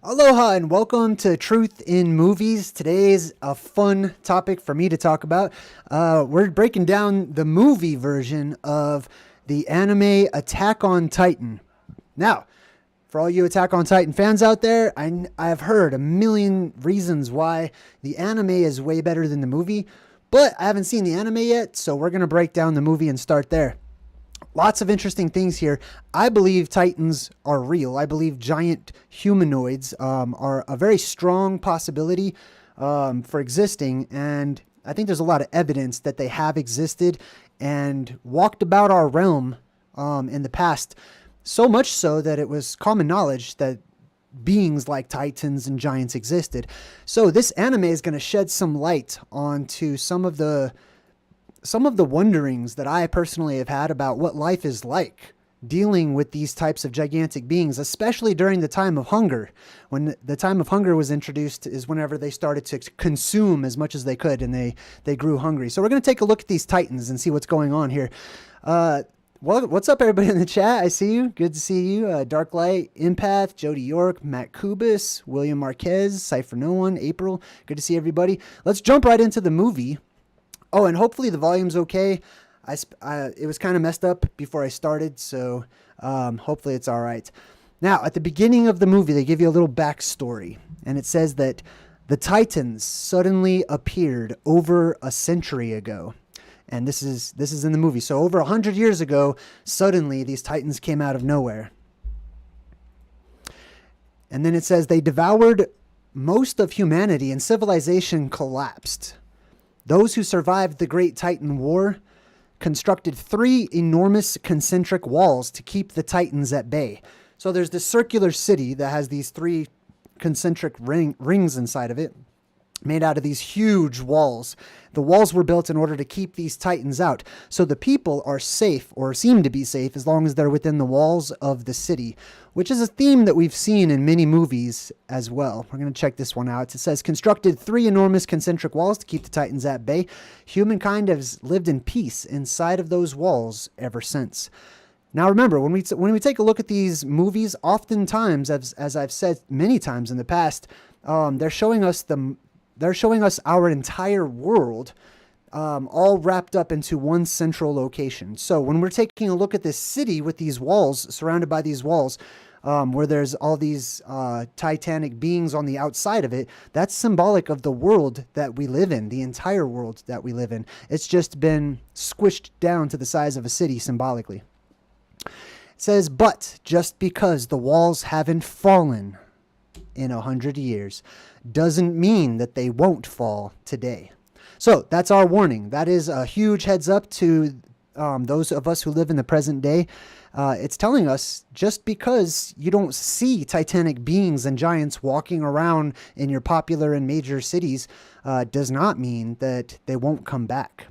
Aloha and welcome to Truth in Movies. Today's a fun topic for me to talk about. We're breaking down the movie version of the anime Attack on Titan. Now, for all you Attack on Titan fans out there, I've heard a million reasons why the anime is way better than the movie, but I haven't seen the anime yet, so we're going to break down the movie and start there. Lots of interesting things here. I believe Titans are real. I believe giant humanoids are a very strong possibility for existing. And I think there's a lot of evidence that they have existed and walked about our realm in the past. So much so that it was common knowledge that beings like Titans and giants existed. So this anime is going to shed some light onto some of the wonderings that I personally have had about what life is like dealing with these types of gigantic beings, especially during the time of hunger. When the time of hunger was introduced is whenever they started to consume as much as they could and they grew hungry. So we're going to take a look at these Titans and see what's going on here. Well, what's up, everybody in the chat? I see you. Good to see you. Darklight, Empath, Jody York, Matt Kubis, William Marquez, Cypher No One, April. Good to see everybody. Let's jump right into the movie. Oh, and hopefully the volume's okay. It was kind of messed up before I started, so hopefully it's all right. Now, at the beginning of the movie, they give you a little backstory, and it says that the Titans suddenly appeared over a century ago. And this is in the movie. So over 100 years ago, suddenly these Titans came out of nowhere. And then it says they devoured most of humanity and civilization collapsed. Those who survived the Great Titan War constructed 3 enormous concentric walls to keep the Titans at bay. So there's this circular city that has these 3 concentric rings inside of it, made out of these huge walls. The walls were built in order to keep these Titans out. So the people are safe, or seem to be safe, as long as they're within the walls of the city, which is a theme that we've seen in many movies as well. We're going to check this one out. It says, constructed 3 enormous concentric walls to keep the Titans at bay. Humankind has lived in peace inside of those walls ever since. Now remember, when we take a look at these movies, oftentimes, as I've said many times in the past, they're showing us our entire world all wrapped up into one central location. So when we're taking a look at this city with these walls, surrounded by these walls, where there's all these titanic beings on the outside of it, that's symbolic of the world that we live in, the entire world that we live in. It's just been squished down to the size of a city symbolically. It says, but just because the walls haven't fallen in 100 years doesn't mean that they won't fall today. So that's our warning. That is a huge heads up to those of us who live in the present day. It's telling us just because you don't see titanic beings and giants walking around in your popular and major cities does not mean that they won't come back.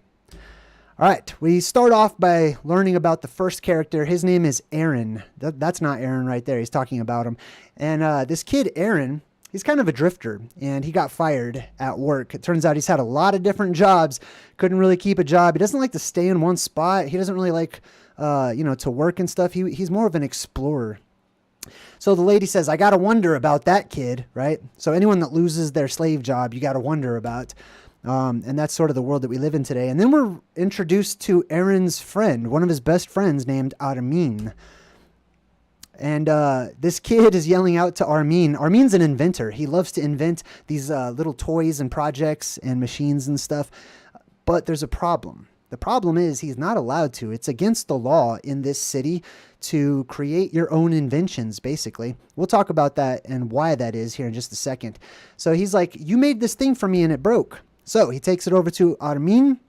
All right, we start off by learning about the first character. His name is Aaron. That's not Aaron right there. He's talking about him. And this kid, Aaron, he's kind of a drifter, and he got fired at work. It turns out he's had a lot of different jobs, couldn't really keep a job. He doesn't like to stay in one spot. He doesn't really like, to work and stuff. He's more of an explorer. So the lady says, I got to wonder about that kid, right? So anyone that loses their slave job, you got to wonder about. And that's sort of the world that we live in today. And then we're introduced to Aaron's friend, one of his best friends named Armin. And this kid is yelling out to Armin. Armin's an inventor. He loves to invent these little toys and projects and machines and stuff. But there's a problem. The problem is he's not allowed to. It's against the law in this city to create your own inventions, basically. We'll talk about that and why that is here in just a second. So he's like, you made this thing for me and it broke. So he takes it over to Armin,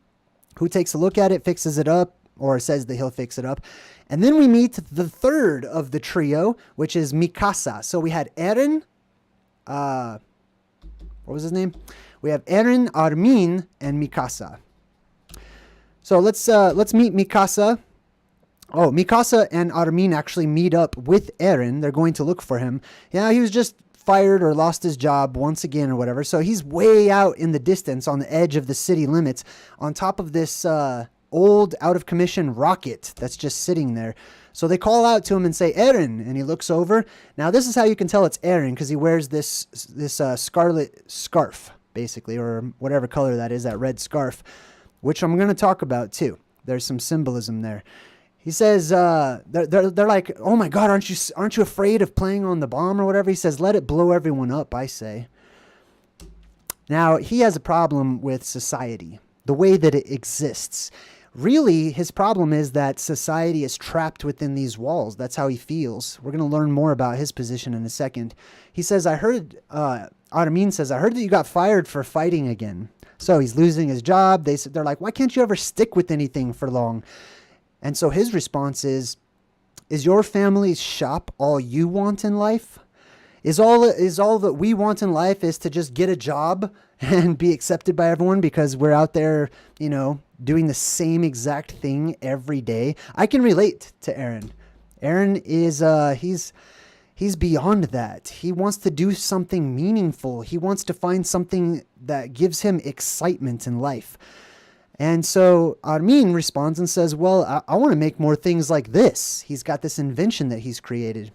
who takes a look at it, fixes it up, or says that he'll fix it up. And then we meet the third of the trio, which is Mikasa. So we had Eren, what was his name? We have Eren, Armin, and Mikasa. So let's meet Mikasa. Oh, Mikasa and Armin actually meet up with Eren. They're going to look for him. Yeah, he was just fired or lost his job once again or whatever. So he's way out in the distance on the edge of the city limits on top of this old out of commission rocket that's just sitting there. So they call out to him and say, Eren, and he looks over. Now this is how you can tell it's Eren, because he wears this scarlet scarf, basically, or whatever color that is, that red scarf, which I'm going to talk about too. There's some symbolism there. He says, they're like, oh my God, aren't you afraid of playing on the bomb or whatever? He says, let it blow everyone up, I say. Now, he has a problem with society, the way that it exists. Really, his problem is that society is trapped within these walls. That's how he feels. We're going to learn more about his position in a second. He says, Armin says, I heard that you got fired for fighting again. So he's losing his job. They're like, why can't you ever stick with anything for long? And so his response is your family's shop all you want in life? Is all that we want in life is to just get a job and be accepted by everyone because we're out there, doing the same exact thing every day? I can relate to Eren. Eren is, he's beyond that. He wants to do something meaningful. He wants to find something that gives him excitement in life. And so Armin responds and says, well, I want to make more things like this. He's got this invention that he's created.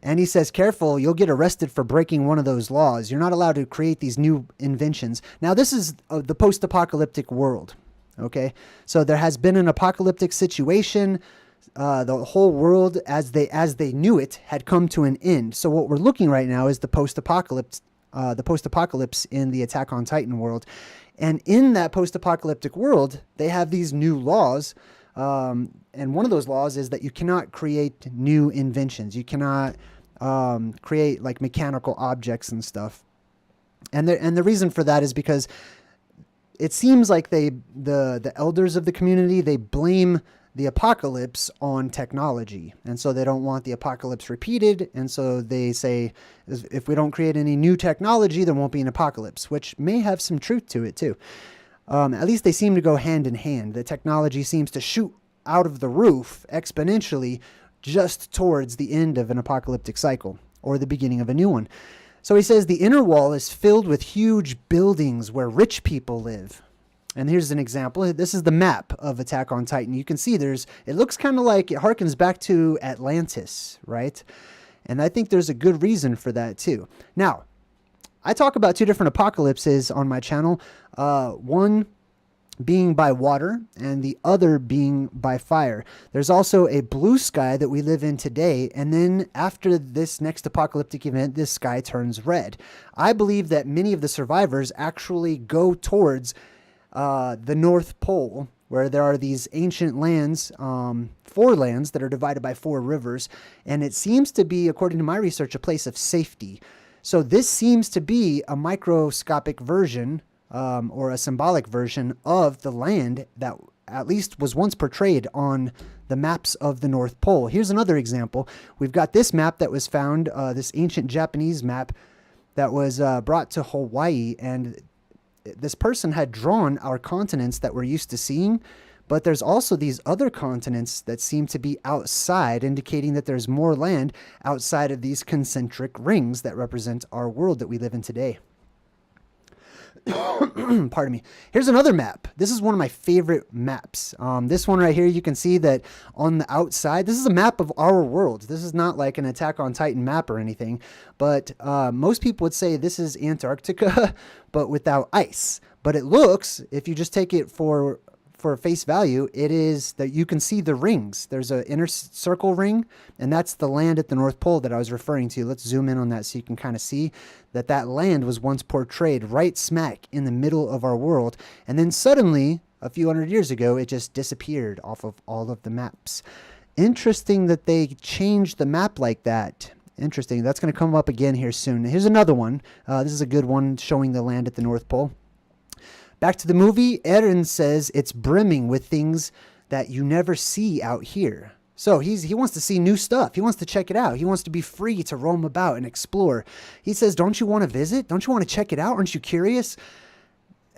And he says, careful, you'll get arrested for breaking one of those laws. You're not allowed to create these new inventions. Now, this is the post-apocalyptic world, okay? So there has been an apocalyptic situation. The whole world, as they knew it, had come to an end. So what we're looking right now is the post-apocalypse in the Attack on Titan world. And in that post-apocalyptic world, they have these new laws. And one of those laws is that you cannot create new inventions. You cannot create like mechanical objects and stuff. And the reason for that is because it seems like the elders of the community, they blame the apocalypse on technology. And so they don't want the apocalypse repeated. And so they say, if we don't create any new technology, there won't be an apocalypse, which may have some truth to it too. At least they seem to go hand in hand. The technology seems to shoot out of the roof exponentially just towards the end of an apocalyptic cycle or the beginning of a new one. So he says the inner wall is filled with huge buildings where rich people live. And here's an example. This is the map of Attack on Titan. You can see it looks kind of like it harkens back to Atlantis, right? And I think there's a good reason for that too. Now, I talk about two different apocalypses on my channel. One being by water and the other being by fire. There's also a blue sky that we live in today. And then after this next apocalyptic event, this sky turns red. I believe that many of the survivors actually go towards the North Pole, where there are these ancient lands, 4 lands that are divided by 4 rivers. And it seems to be, according to my research, a place of safety. So this seems to be a microscopic version or a symbolic version of the land that at least was once portrayed on the maps of the North Pole. Here's another example. We've got this map that was found, this ancient Japanese map that was brought to Hawaii, and this person had drawn our continents that we're used to seeing, but there's also these other continents that seem to be outside, indicating that there's more land outside of these concentric rings that represent our world that we live in today. Pardon me. Here's another map. This is one of my favorite maps. This one right here, you can see that on the outside, this is a map of our world. This is not like an Attack on Titan map or anything, but most people would say this is Antarctica, but without ice. But it looks, if you just take it for face value, it is that you can see the rings. There's an inner circle ring, and that's the land at the North Pole that I was referring to. Let's zoom in on that so you can kind of see that that land was once portrayed right smack in the middle of our world. And then suddenly, a few hundred years ago, it just disappeared off of all of the maps. Interesting that they changed the map like that. Interesting. That's going to come up again here soon. Here's another one. This is a good one showing the land at the North Pole. Back to the movie, Eren says it's brimming with things that you never see out here. So he wants to see new stuff. He wants to check it out. He wants to be free to roam about and explore. He says, don't you want to visit? Don't you want to check it out? Aren't you curious?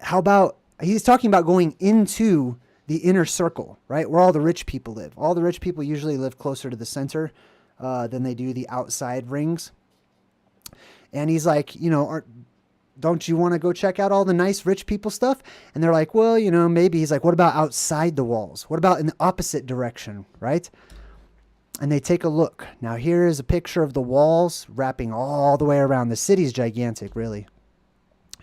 How about, he's talking about going into the inner circle, right? Where all the rich people live. All the rich people usually live closer to the center than they do the outside rings. And he's like, you know, don't you want to go check out all the nice rich people stuff? And they're like, well, you know, maybe. He's like, what about outside the walls? What about in the opposite direction, right? And they take a look. Now here is a picture of the walls wrapping all the way around. The city's gigantic, really.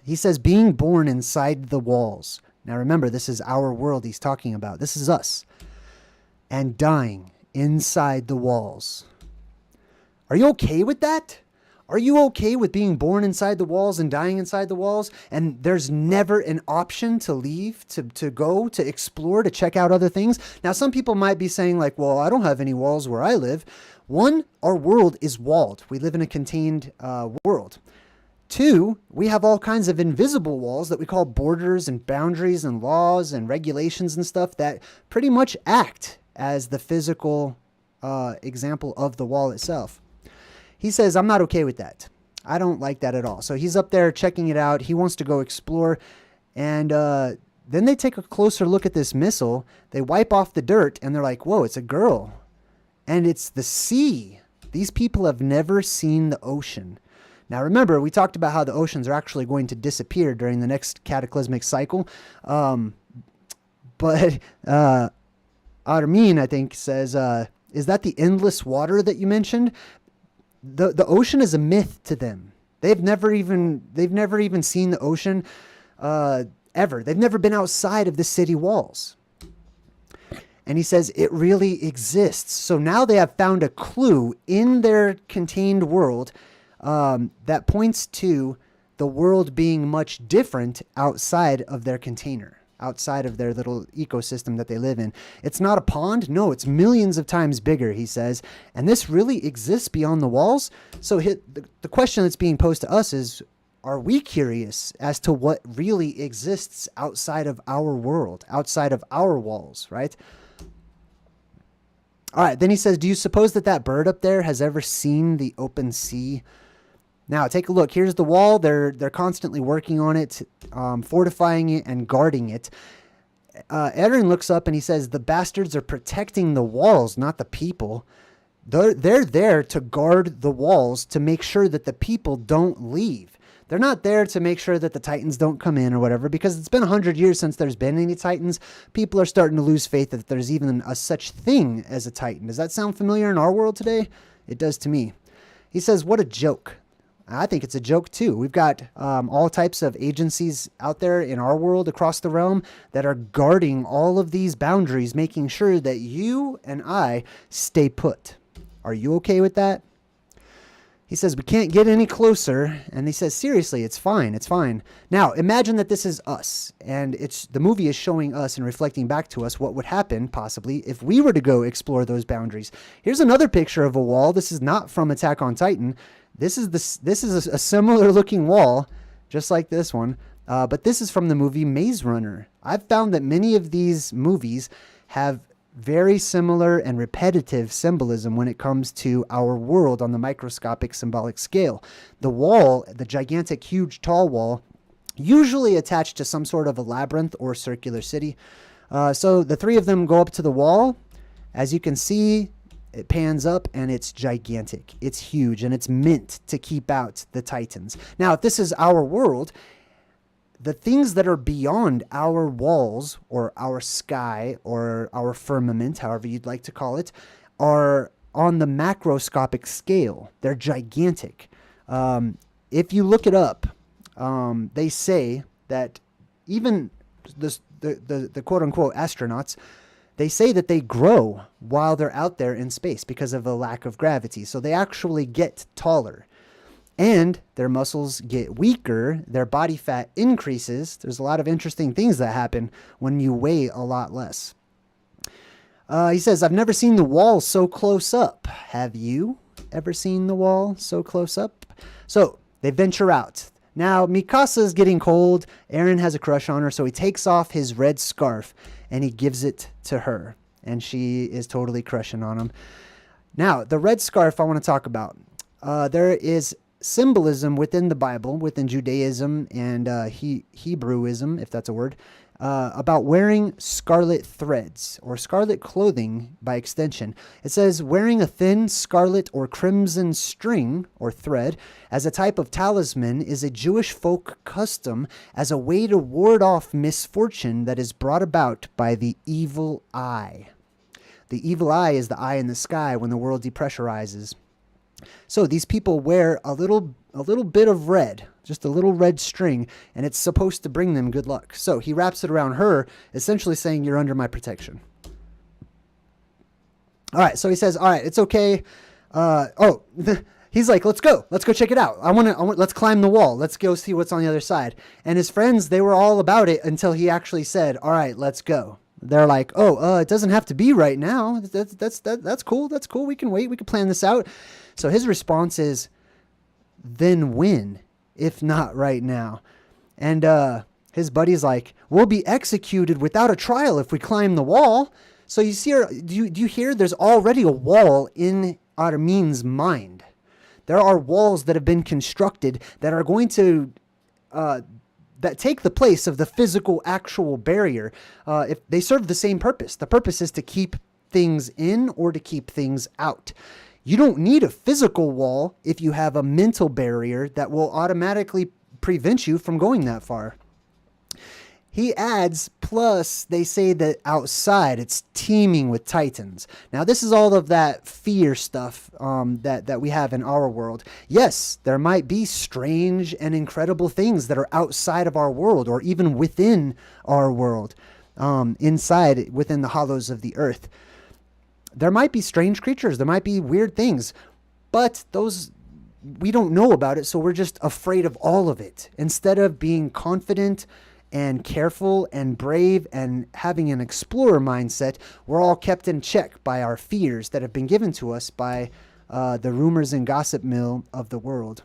He says being born inside the walls. Now remember, this is our world he's talking about. This is us. And dying inside the walls. Are you okay with that? Are you okay with being born inside the walls and dying inside the walls? And there's never an option to leave, to go, to explore, to check out other things. Now, some people might be saying like, well, I don't have any walls where I live. One, our world is walled. We live in a contained world. Two, we have all kinds of invisible walls that we call borders and boundaries and laws and regulations and stuff that pretty much act as the physical example of the wall itself. He says, I'm not okay with that. I don't like that at all. So he's up there checking it out. He wants to go explore. And then they take a closer look at this missile. They wipe off the dirt and they're like, whoa, it's a girl. And it's the sea. These people have never seen the ocean. Now, remember, we talked about how the oceans are actually going to disappear during the next cataclysmic cycle. But Armin, I think, says, is that the endless water that you mentioned? The ocean is a myth to them. They've never even seen the ocean ever. They've never been outside of the city walls. And he says it really exists. So now they have found a clue in their contained world that points to the world being much different outside of their container, outside of their little ecosystem that they live in. It's not a pond. No, it's millions of times bigger, he says. And this really exists beyond the walls. So the question that's being posed to us is, are we curious as to what really exists outside of our world, outside of our walls, right? All right, then he says, do you suppose that bird up there has ever seen the open sea? Now, take a look. Here's the wall. They're constantly working on it, fortifying it and guarding it. Eren looks up and he says, the bastards are protecting the walls, not the people. They're there to guard the walls to make sure that the people don't leave. They're not there to make sure that the Titans don't come in or whatever, because it's been 100 years since there's been any Titans. People are starting to lose faith that there's even a such thing as a Titan. Does that sound familiar in our world today? It does to me. He says, what a joke. I think it's a joke too. We've got all types of agencies out there in our world across the realm that are guarding all of these boundaries, making sure that you and I stay put. Are you okay with that? He says, we can't get any closer. And he says, seriously, it's fine. It's fine. Now, imagine that this is us. And the movie is showing us and reflecting back to us what would happen, possibly, if we were to go explore those boundaries. Here's another picture of a wall. This is not from Attack on Titan. This is a similar looking wall, just like this one. But this is from the movie Maze Runner. I've found that many of these movies have very similar and repetitive symbolism when it comes to our world on the microscopic symbolic scale. The wall, the gigantic, huge, tall wall, usually attached to some sort of a labyrinth or circular city. So the three of them go up to the wall. As you can see, it pans up and it's gigantic. It's huge and it's meant to keep out the Titans. Now, if this is our world, the things that are beyond our walls or our sky or our firmament, however you'd like to call it, are on the macroscopic scale. They're gigantic. If you look it up, they say that even the quote-unquote astronauts, they say that they grow while they're out there in space because of the lack of gravity. So they actually get taller. And their muscles get weaker, their body fat increases. There's a lot of interesting things that happen when you weigh a lot less. He says, I've never seen the wall so close up. Have you ever seen the wall so close up? So they venture out. Now, Mikasa is getting cold. Eren has a crush on her, so he takes off his red scarf and he gives it to her. And she is totally crushing on him. Now, the red scarf I want to talk about. There is symbolism within the Bible, within Judaism and Hebrewism, if that's a word, about wearing scarlet threads or scarlet clothing by extension. It says wearing a thin scarlet or crimson string or thread as a type of talisman is a Jewish folk custom as a way to ward off misfortune that is brought about by the evil eye. The evil eye is the eye in the sky when the world depressurizes. So these people wear a little bit of red, just a little red string, and it's supposed to bring them good luck. So he wraps it around her, essentially saying, you're under my protection. All right, so he says, all right, it's okay. He's like, let's go check it out. Let's climb the wall. Let's go see what's on the other side. And his friends, they were all about it until he actually said, all right, let's go. They're like, it doesn't have to be right now. That's cool. That's cool. We can wait. We can plan this out. So his response is, then when, if not right now? And his buddy's like, we'll be executed without a trial if we climb the wall. So you see, do you hear? There's already a wall in Armin's mind. There are walls that have been constructed that are going to that take the place of the physical actual barrier. If they serve the same purpose. The purpose is to keep things in or to keep things out. You don't need a physical wall if you have a mental barrier that will automatically prevent you from going that far. He adds, plus they say that outside it's teeming with titans. Now this is all of that fear stuff that we have in our world. Yes, there might be strange and incredible things that are outside of our world or even within our world, inside within the hollows of the earth. There might be strange creatures. There might be weird things, but those we don't know about it. So we're just afraid of all of it instead of being confident and careful and brave and having an explorer mindset. We're all kept in check by our fears that have been given to us by the rumors and gossip mill of the world.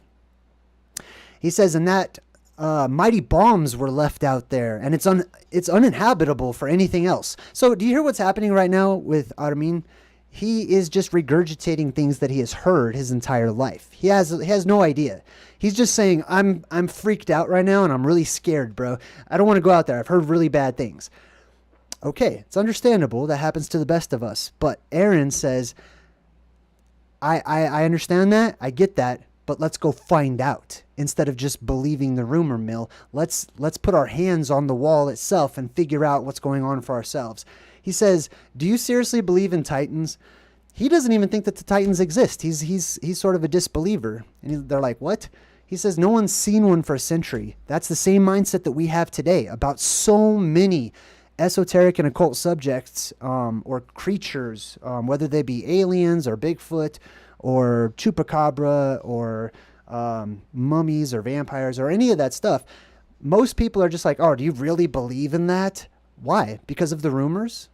He says, and that mighty bombs were left out there, and it's uninhabitable for anything else. So do you hear what's happening right now with Armin? He is just regurgitating things that he has heard his entire life. He has no idea. He's just saying, I'm freaked out right now and I'm really scared, bro. I don't want to go out there. I've heard really bad things. Okay, it's understandable. That happens to the best of us. But Eren says, I understand that. I get that. But let's go find out instead of just believing the rumor mill. Let's put our hands on the wall itself and figure out what's going on for ourselves. He says, do you seriously believe in Titans? He doesn't even think that the Titans exist. He's sort of a disbeliever. And they're like, what? He says, no one's seen one for a century. That's the same mindset that we have today about so many esoteric and occult subjects or creatures, whether they be aliens or Bigfoot or chupacabra or mummies or vampires or any of that stuff. Most people are just like, oh, do you really believe in that? Why? Because of the rumors?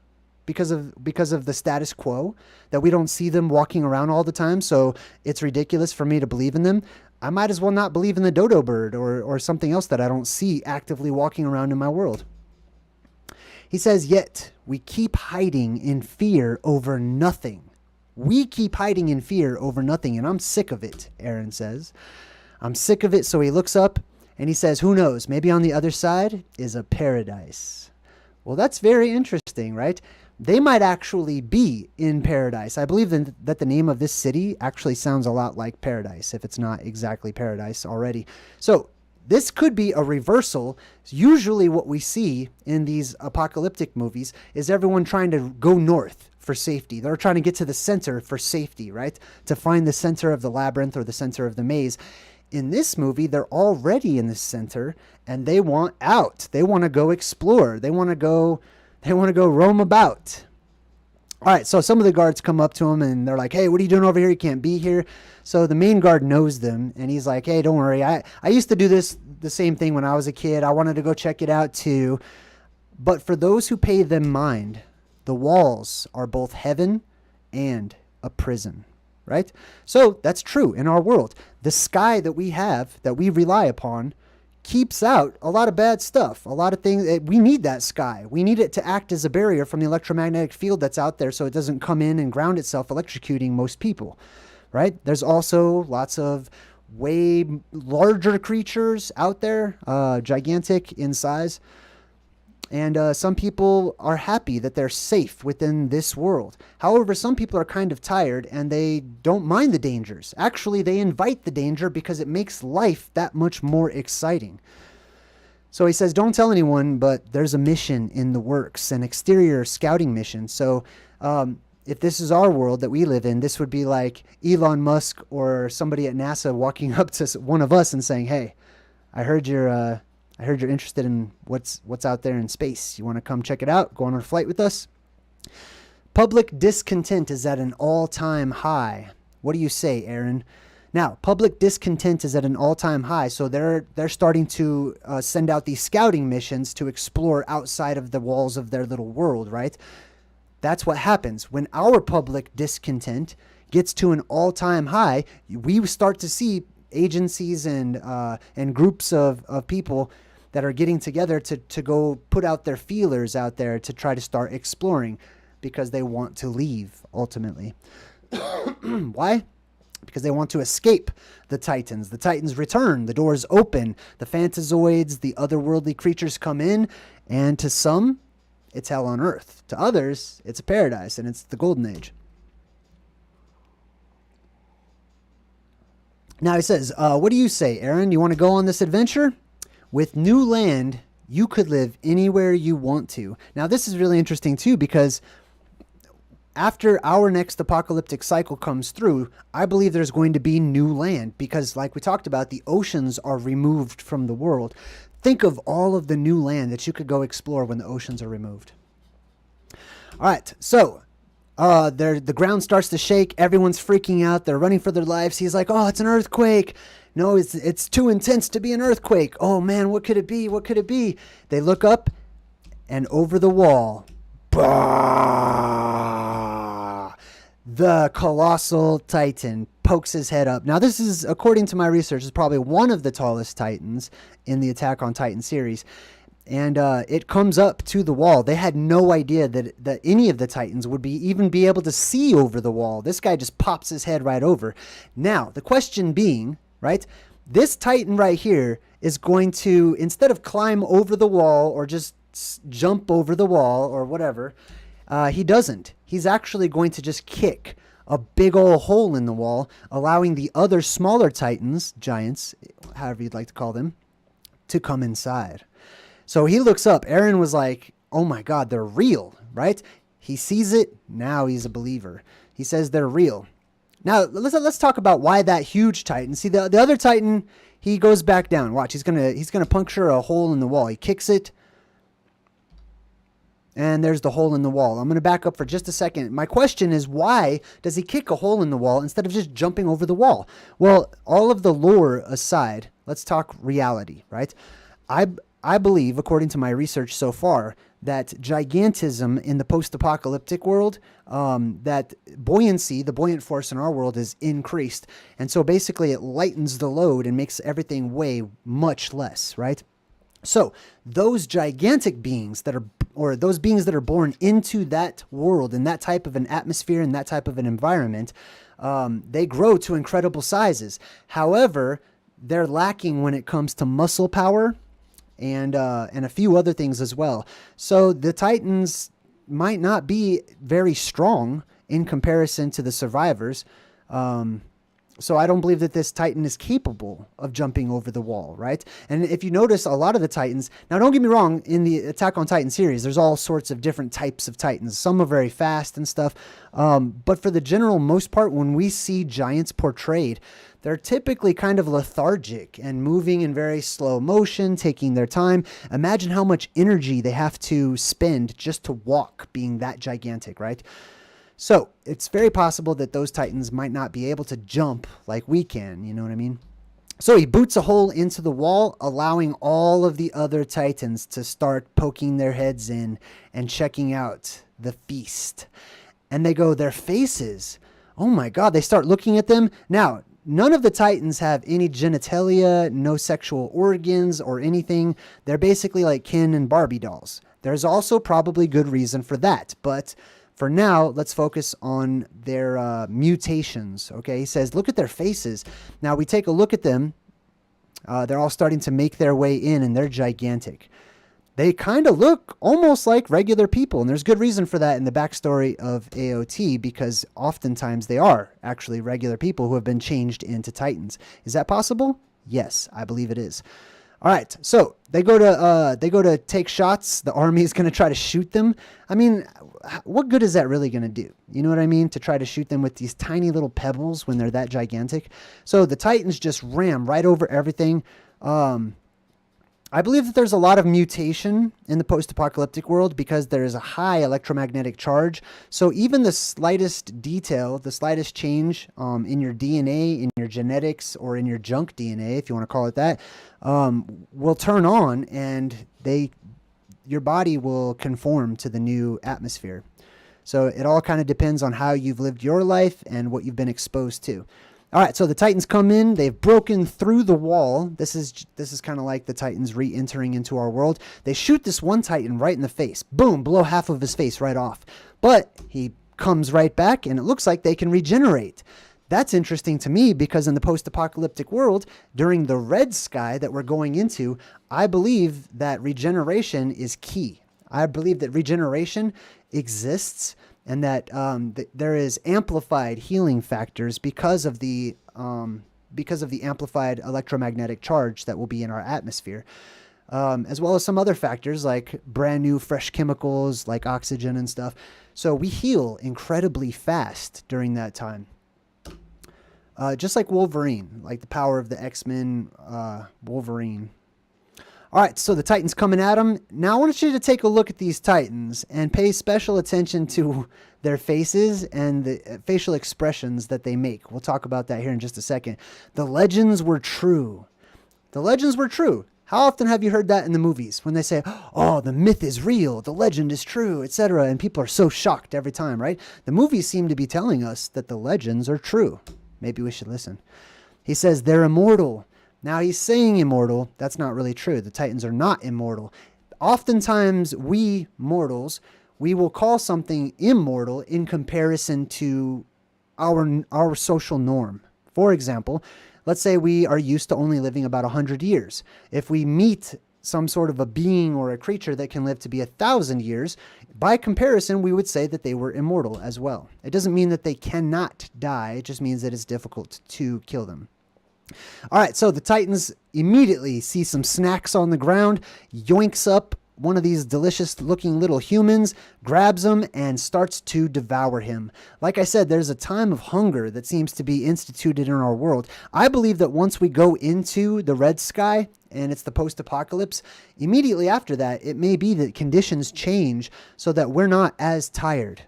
Because of the status quo, that we don't see them walking around all the time, so it's ridiculous for me to believe in them. I might as well not believe in the dodo bird or something else that I don't see actively walking around in my world. He says, yet we keep hiding in fear over nothing. We keep hiding in fear over nothing, and I'm sick of it, Eren says. I'm sick of it, so he looks up and he says, who knows, maybe on the other side is a paradise. Well, that's very interesting, right? They might actually be in paradise. I believe that the name of this city actually sounds a lot like paradise, if it's not exactly paradise already. So this could be a reversal. Usually what we see in these apocalyptic movies is everyone trying to go north for safety. They're trying to get to the center for safety, right? To find the center of the labyrinth or the center of the maze. In this movie, they're already in the center and they want out. They want to go explore. They want to go roam about. All right, so some of the guards come up to him and they're like, hey, what are you doing over here? You can't be here. So the main guard knows them and he's like, hey, don't worry. I used to do the same thing when I was a kid. I wanted to go check it out too. But for those who pay them mind, the walls are both heaven and a prison, right? So that's true in our world. The sky that we have, that we rely upon, keeps out a lot of bad stuff, a lot of things. We need that sky. We need it to act as a barrier from the electromagnetic field that's out there so it doesn't come in and ground itself, electrocuting most people, right? There's also lots of way larger creatures out there, gigantic in size. And some people are happy that they're safe within this world. However, some people are kind of tired and they don't mind the dangers. Actually, they invite the danger because it makes life that much more exciting. So he says, don't tell anyone, but there's a mission in the works, an exterior scouting mission. So if this is our world that we live in, this would be like Elon Musk or somebody at NASA walking up to one of us and saying, hey, I heard you're interested in what's out there in space. You want to come check it out? Go on a flight with us? Public discontent is at an all-time high. What do you say, Aaron? Now, public discontent is at an all-time high, so they're starting to send out these scouting missions to explore outside of the walls of their little world, right? That's what happens. When our public discontent gets to an all-time high, we start to see agencies and groups of people that are getting together to go put out their feelers out there to try to start exploring because they want to leave ultimately. Why? Because they want to escape the Titans. The Titans return. The doors open. The Fantazoids, the otherworldly creatures come in. And to some, it's hell on earth. To others, it's a paradise and it's the golden age. Now he says, what do you say, Aaron? You want to go on this adventure? With new land, you could live anywhere you want to. Now, this is really interesting, too, because after our next apocalyptic cycle comes through, I believe there's going to be new land because, like we talked about, the oceans are removed from the world. Think of all of the new land that you could go explore when the oceans are removed. All right, so the ground starts to shake. Everyone's freaking out. They're running for their lives. He's like, oh, it's an earthquake. No, it's too intense to be an earthquake. Oh, man, what could it be? What could it be? They look up, and over the wall, bah, the colossal Titan pokes his head up. Now, this is, according to my research, is probably one of the tallest Titans in the Attack on Titan series. And it comes up to the wall. They had no idea that any of the Titans would even be able to see over the wall. This guy just pops his head right over. Now, the question being, right, this Titan right here is going to, instead of climb over the wall or just jump over the wall or whatever, he doesn't. He's actually going to just kick a big old hole in the wall, allowing the other smaller Titans, giants, however you'd like to call them, to come inside. So he looks up. Aaron was like, oh my God, they're real, right? He sees it. Now he's a believer. He says they're real. Now, let's talk about why that huge Titan. See, the other Titan, he goes back down. Watch, he's gonna puncture a hole in the wall. He kicks it, and there's the hole in the wall. I'm going to back up for just a second. My question is, why does he kick a hole in the wall instead of just jumping over the wall? Well, all of the lore aside, let's talk reality, right? I believe, according to my research so far, that gigantism in the post-apocalyptic world, that buoyancy, the buoyant force in our world, is increased. And so basically it lightens the load and makes everything weigh much less, right? So those gigantic beings or those beings that are born into that world, in that type of an atmosphere, in that type of an environment, they grow to incredible sizes. However, they're lacking when it comes to muscle power, and a few other things as well. So the Titans might not be very strong in comparison to the survivors, So I don't believe that this Titan is capable of jumping over the wall, right? And if you notice, a lot of the Titans, now don't get me wrong, in the Attack on Titan series, there's all sorts of different types of Titans. Some are very fast and stuff. But for the general most part, when we see giants portrayed, they're typically kind of lethargic and moving in very slow motion, taking their time. Imagine how much energy they have to spend just to walk, being that gigantic, right? So it's very possible that those Titans might not be able to jump like we can, you know what I mean? So he boots a hole into the wall, allowing all of the other Titans to start poking their heads in and checking out the feast. And they go, their faces, oh my God, they start looking at them. Now, none of the Titans have any genitalia, no sexual organs or anything. They're basically like Ken and Barbie dolls. There's also probably good reason for that, but for now, let's focus on their mutations, okay? He says, look at their faces. Now, we take a look at them. They're all starting to make their way in, and they're gigantic. They kind of look almost like regular people, and there's good reason for that in the backstory of AOT, because oftentimes they are actually regular people who have been changed into Titans. Is that possible? Yes, I believe it is. All right, so they go to take shots. The army is going to try to shoot them. I mean, what good is that really going to do? You know what I mean? To try to shoot them with these tiny little pebbles when they're that gigantic. So the Titans just ram right over everything. I believe that there's a lot of mutation in the post-apocalyptic world because there is a high electromagnetic charge. So even the slightest detail, the slightest change in your DNA, in your genetics, or in your junk DNA, if you want to call it that, will turn on, and your body will conform to the new atmosphere. So it all kind of depends on how you've lived your life and what you've been exposed to. All right, so the Titans come in. They've broken through the wall. This is kind of like the Titans re-entering into our world. They shoot this one Titan right in the face. Boom, blow half of his face right off. But he comes right back, and it looks like they can regenerate. That's interesting to me because in the post-apocalyptic world, during the red sky that we're going into, I believe that regeneration is key. I believe that regeneration exists, and that there is amplified healing factors because of the amplified electromagnetic charge that will be in our atmosphere, as well as some other factors like brand new fresh chemicals like oxygen and stuff. So we heal incredibly fast during that time. Just like Wolverine, like the power of the X-Men Wolverine. All right, so the Titans coming at them. Now I want you to take a look at these Titans and pay special attention to their faces and the facial expressions that they make. We'll talk about that here in just a second. The legends were true. The legends were true. How often have you heard that in the movies when they say, oh, the myth is real, the legend is true, etc., and people are so shocked every time, right? The movies seem to be telling us that the legends are true. Maybe we should listen. He says they're immortal. Now he's saying immortal. That's not really true. The Titans are not immortal. Oftentimes we mortals, we will call something immortal in comparison to our social norm. For example, let's say we are used to only living about 100 years. If we meet some sort of a being or a creature that can live to be 1,000 years, by comparison, we would say that they were immortal as well. It doesn't mean that they cannot die. It just means that it's difficult to kill them. All right, so the Titans immediately see some snacks on the ground, yoinks up one of these delicious looking little humans, grabs him, and starts to devour him. Like I said, there's a time of hunger that seems to be instituted in our world. I believe that once we go into the red sky, and it's the post-apocalypse, immediately after that, it may be that conditions change so that we're not as tired,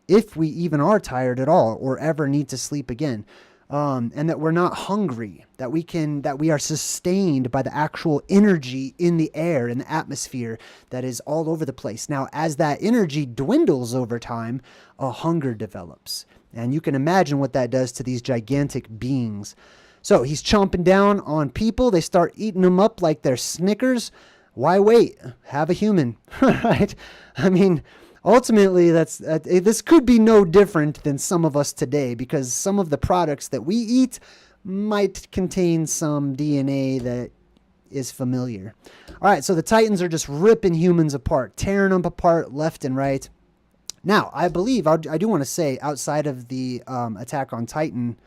if we even are tired at all, or ever need to sleep again. And that we're not hungry, that we are sustained by the actual energy in the air, in the atmosphere that is all over the place. Now, as that energy dwindles over time, a hunger develops. And you can imagine what that does to these gigantic beings. So he's chomping down on people. They start eating them up like they're Snickers. Why wait? Have a human, right? I mean, ultimately, this could be no different than some of us today, because some of the products that we eat might contain some DNA that is familiar. All right, so the Titans are just ripping humans apart, tearing them apart left and right. Now, I believe, I do want to say, outside of the Attack on Titan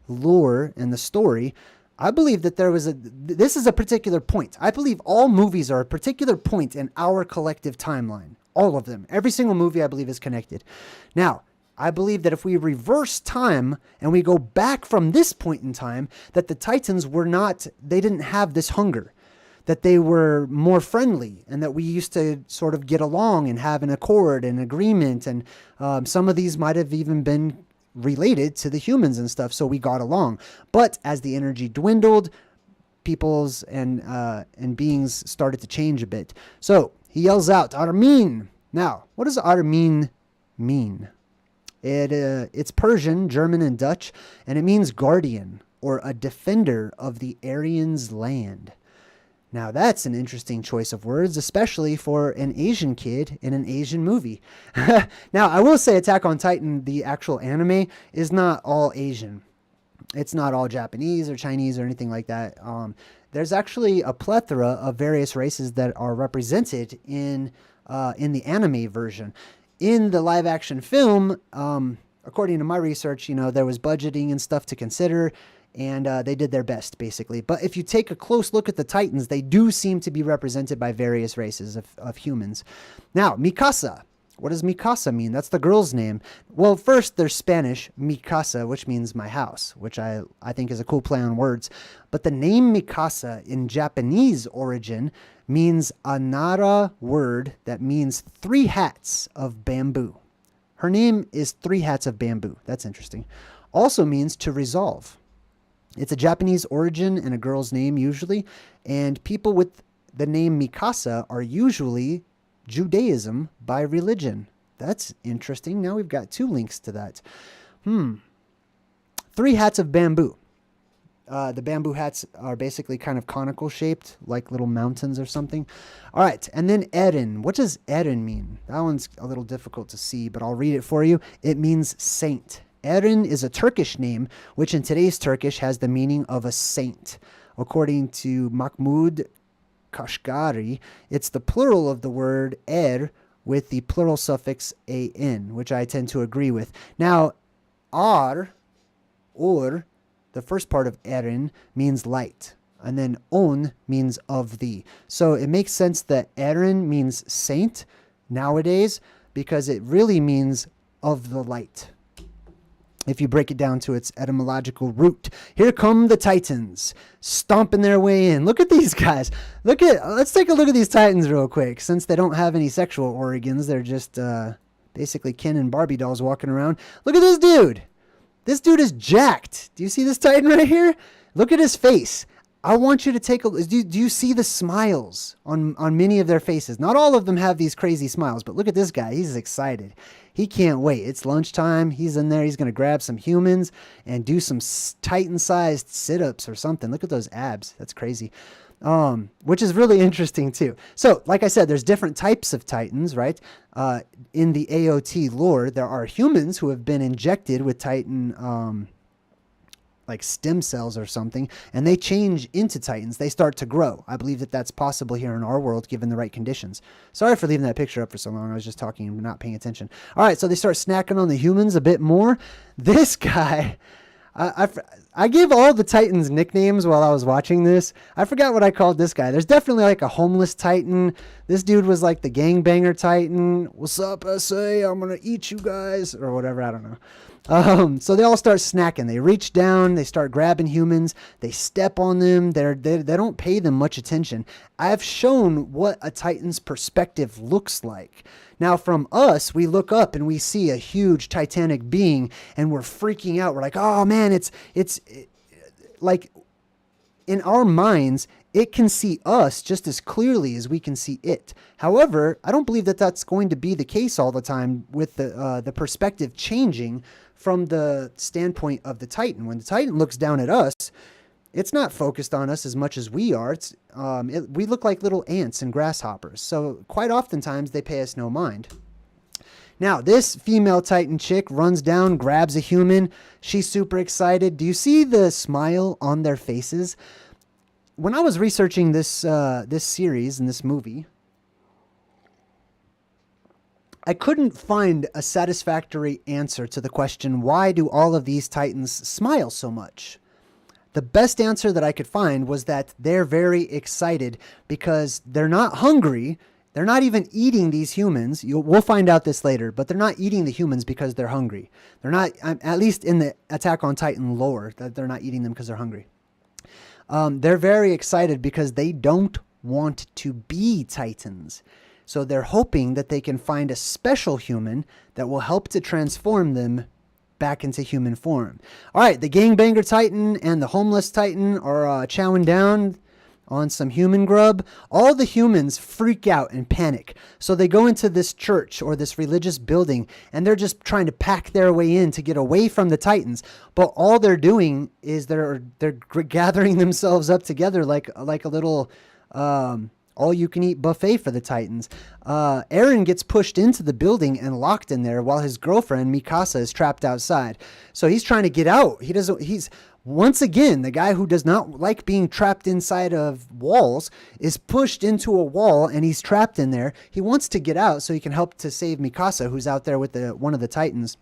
lore and the story, I believe that this is a particular point. I believe all movies are a particular point in our collective timeline. All of them. Every single movie I believe is connected. Now, I believe that if we reverse time and we go back from this point in time, that the Titans they didn't have this hunger, that they were more friendly, and that we used to sort of get along and have an accord and agreement. And some of these might have even been related to the humans and stuff, so we got along. But as the energy dwindled, peoples and beings started to change a bit. So he yells out, Armin. Now, what does Armin mean? It's Persian, German, and Dutch, and it means guardian or a defender of the Aryans' land. Now, that's an interesting choice of words, especially for an Asian kid in an Asian movie. Now, I will say Attack on Titan, the actual anime, is not all Asian. It's not all Japanese or Chinese or anything like that. There's actually a plethora of various races that are represented in the anime version. In the live-action film, according to my research, there was budgeting and stuff to consider, and they did their best, basically. But if you take a close look at the Titans, they do seem to be represented by various races of humans. Now, Mikasa. What does Mikasa mean? That's the girl's name. Well, first, there's Spanish, mi casa, which means my house, which I think is a cool play on words. But the name Mikasa in Japanese origin means a Nara word that means 3 hats of bamboo. Her name is 3 hats of bamboo. That's interesting. Also means to resolve. It's a Japanese origin and a girl's name usually, and people with the name Mikasa are usually Judaism by religion. That's interesting. Now we've got 2 links to that. 3 hats of bamboo. The bamboo hats are basically kind of conical shaped, like little mountains or something. All right, and then Eren. What does Eren mean? That one's a little difficult to see, but I'll read it for you. It means saint. Eren is a Turkish name, which in today's Turkish has the meaning of a saint. According to Mahmud Kashgari, it's the plural of the word with the plural suffix an, which I tend to agree with. Now, or, the first part of Eren means light, and then on means of thee. So it makes sense that Eren means saint nowadays because it really means of the light, if you break it down to its etymological root. Here come the Titans, stomping their way in. Look at these guys. Let's take a look at these Titans real quick. Since they don't have any sexual organs, they're just basically Ken and Barbie dolls walking around. Look at this dude. This dude is jacked. Do you see this Titan right here? Look at his face. I want you to take a look. Do you see the smiles on many of their faces? Not all of them have these crazy smiles, but look at this guy. He's excited. He can't wait. It's lunchtime. He's in there. He's going to grab some humans and do some Titan-sized sit-ups or something. Look at those abs. That's crazy. Which is really interesting too. So, like I said, there's different types of Titans, right? In the AOT lore, there are humans who have been injected with Titan like stem cells or something, and they change into Titans. They start to grow. I believe that that's possible here in our world, given the right conditions. Sorry for leaving that picture up for so long. I was just talking and not paying attention. All right, so they start snacking on the humans a bit more. This guy, I gave all the Titans nicknames while I was watching this. I forgot what I called this guy. There's definitely like a homeless Titan. This dude was like the gangbanger Titan. What's up, SA? I'm going to eat you guys, or whatever. I don't know. So they all start snacking. They reach down, they start grabbing humans, they step on them, they don't pay them much attention. I've shown what a Titan's perspective looks like. Now from us, we look up and we see a huge titanic being and we're freaking out. We're like, oh man, it's like in our minds, it can see us just as clearly as we can see it. However, I don't believe that that's going to be the case all the time with the perspective changing from the standpoint of the Titan. When the Titan looks down at us, it's not focused on us as much as we are. We look like little ants and grasshoppers. So quite oftentimes they pay us no mind. Now, this female Titan chick runs down, grabs a human. She's super excited. Do you see the smile on their faces? When I was researching this series and this movie, I couldn't find a satisfactory answer to the question, why do all of these titans smile so much? The best answer that I could find was that they're very excited because they're not hungry. They're not even eating these humans. We'll find out this later, but they're not eating the humans because they're hungry. They're not, at least in the Attack on Titan lore, that they're not eating them because they're hungry. They're very excited because they don't want to be titans. So they're hoping that they can find a special human that will help to transform them back into human form. All right, the gangbanger titan and the homeless titan are chowing down on some human grub. All the humans freak out and panic. So they go into this church or this religious building, and they're just trying to pack their way in to get away from the titans. But all they're doing is they're gathering themselves up together like a little all-you-can-eat buffet for the titans. Eren gets pushed into the building and locked in there while his girlfriend Mikasa is trapped outside. So he's trying to get out. He's once again, the guy who does not like being trapped inside of walls is pushed into a wall and he's trapped in there. He wants to get out so he can help to save Mikasa, who's out there with one of the titans.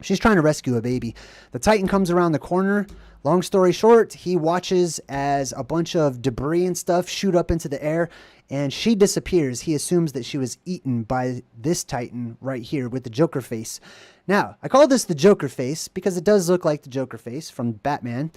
She's trying to rescue a baby. The titan comes around the corner. Long story short, he watches as a bunch of debris and stuff shoot up into the air, and she disappears. He assumes that she was eaten by this titan right here with the Joker face. Now, I call this the Joker face because it does look like the Joker face from Batman.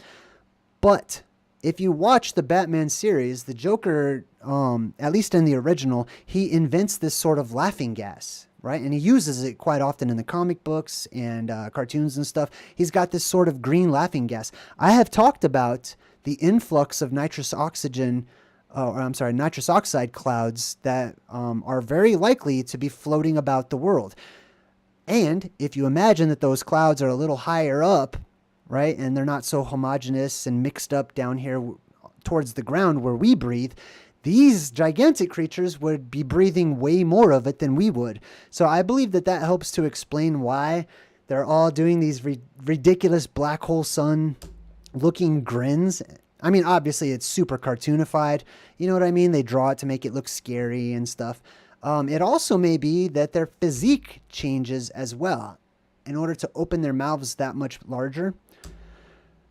But if you watch the Batman series, the Joker, at least in the original, he invents this sort of laughing gas. Right? And he uses it quite often in the comic books and cartoons and stuff. He's got this sort of green laughing gas. I have talked about the influx of nitrous oxide clouds that are very likely to be floating about the world. And if you imagine that those clouds are a little higher up, right, and they're not so homogeneous and mixed up down here towards the ground where we breathe, these gigantic creatures would be breathing way more of it than we would. So I believe that helps to explain why they're all doing these ridiculous black hole sun looking grins. I mean, obviously it's super cartoonified. You know what I mean? They draw it to make it look scary and stuff. It also may be that their physique changes as well in order to open their mouths that much larger.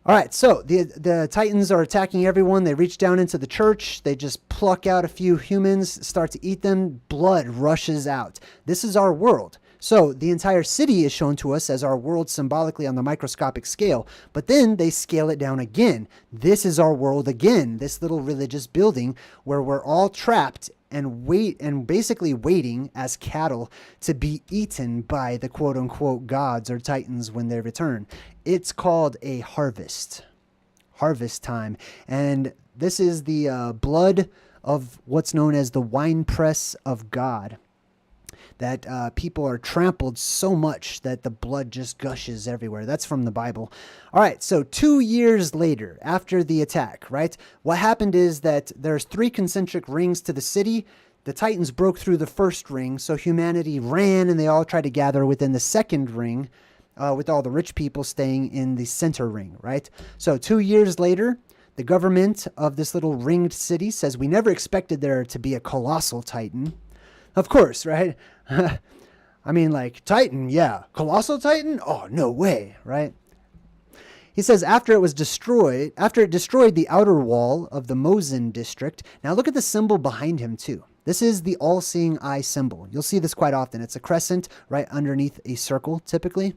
All right, so the Titans are attacking everyone. They reach down into the church. They just pluck out a few humans, start to eat them. Blood rushes out. This is our world. So the entire city is shown to us as our world symbolically on the microscopic scale. But then they scale it down again. This is our world again, this little religious building where we're all trapped and basically waiting as cattle to be eaten by the quote-unquote gods or titans when they return. It's called a harvest time, and this is the blood of what's known as the winepress of God, that people are trampled so much that the blood just gushes everywhere. That's from the Bible. All right, so 2 years later, after the attack, right, what happened is that there's 3 concentric rings to the city. The Titans broke through the first ring, so humanity ran, and they all tried to gather within the second ring, with all the rich people staying in the center ring, right? So 2 years later, the government of this little ringed city says, we never expected there to be a colossal Titan. Of course, right? I mean, like, Titan, yeah. Colossal Titan? Oh, no way, right? He says after it destroyed the outer wall of the Mosin district. Now look at the symbol behind him, too. This is the all-seeing eye symbol. You'll see this quite often. It's a crescent right underneath a circle, typically.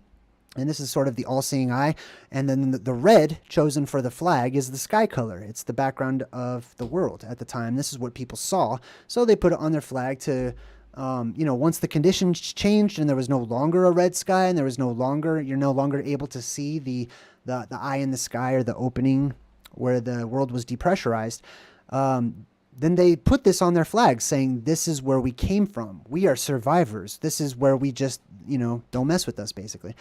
And this is sort of the all-seeing eye. And then the red chosen for the flag is the sky color. It's the background of the world at the time. This is what people saw. So they put it on their flag to, once the conditions changed and there was no longer a red sky and you're no longer able to see the eye in the sky or the opening where the world was depressurized, then they put this on their flag saying, this is where we came from. We are survivors. This is where we just, don't mess with us, basically.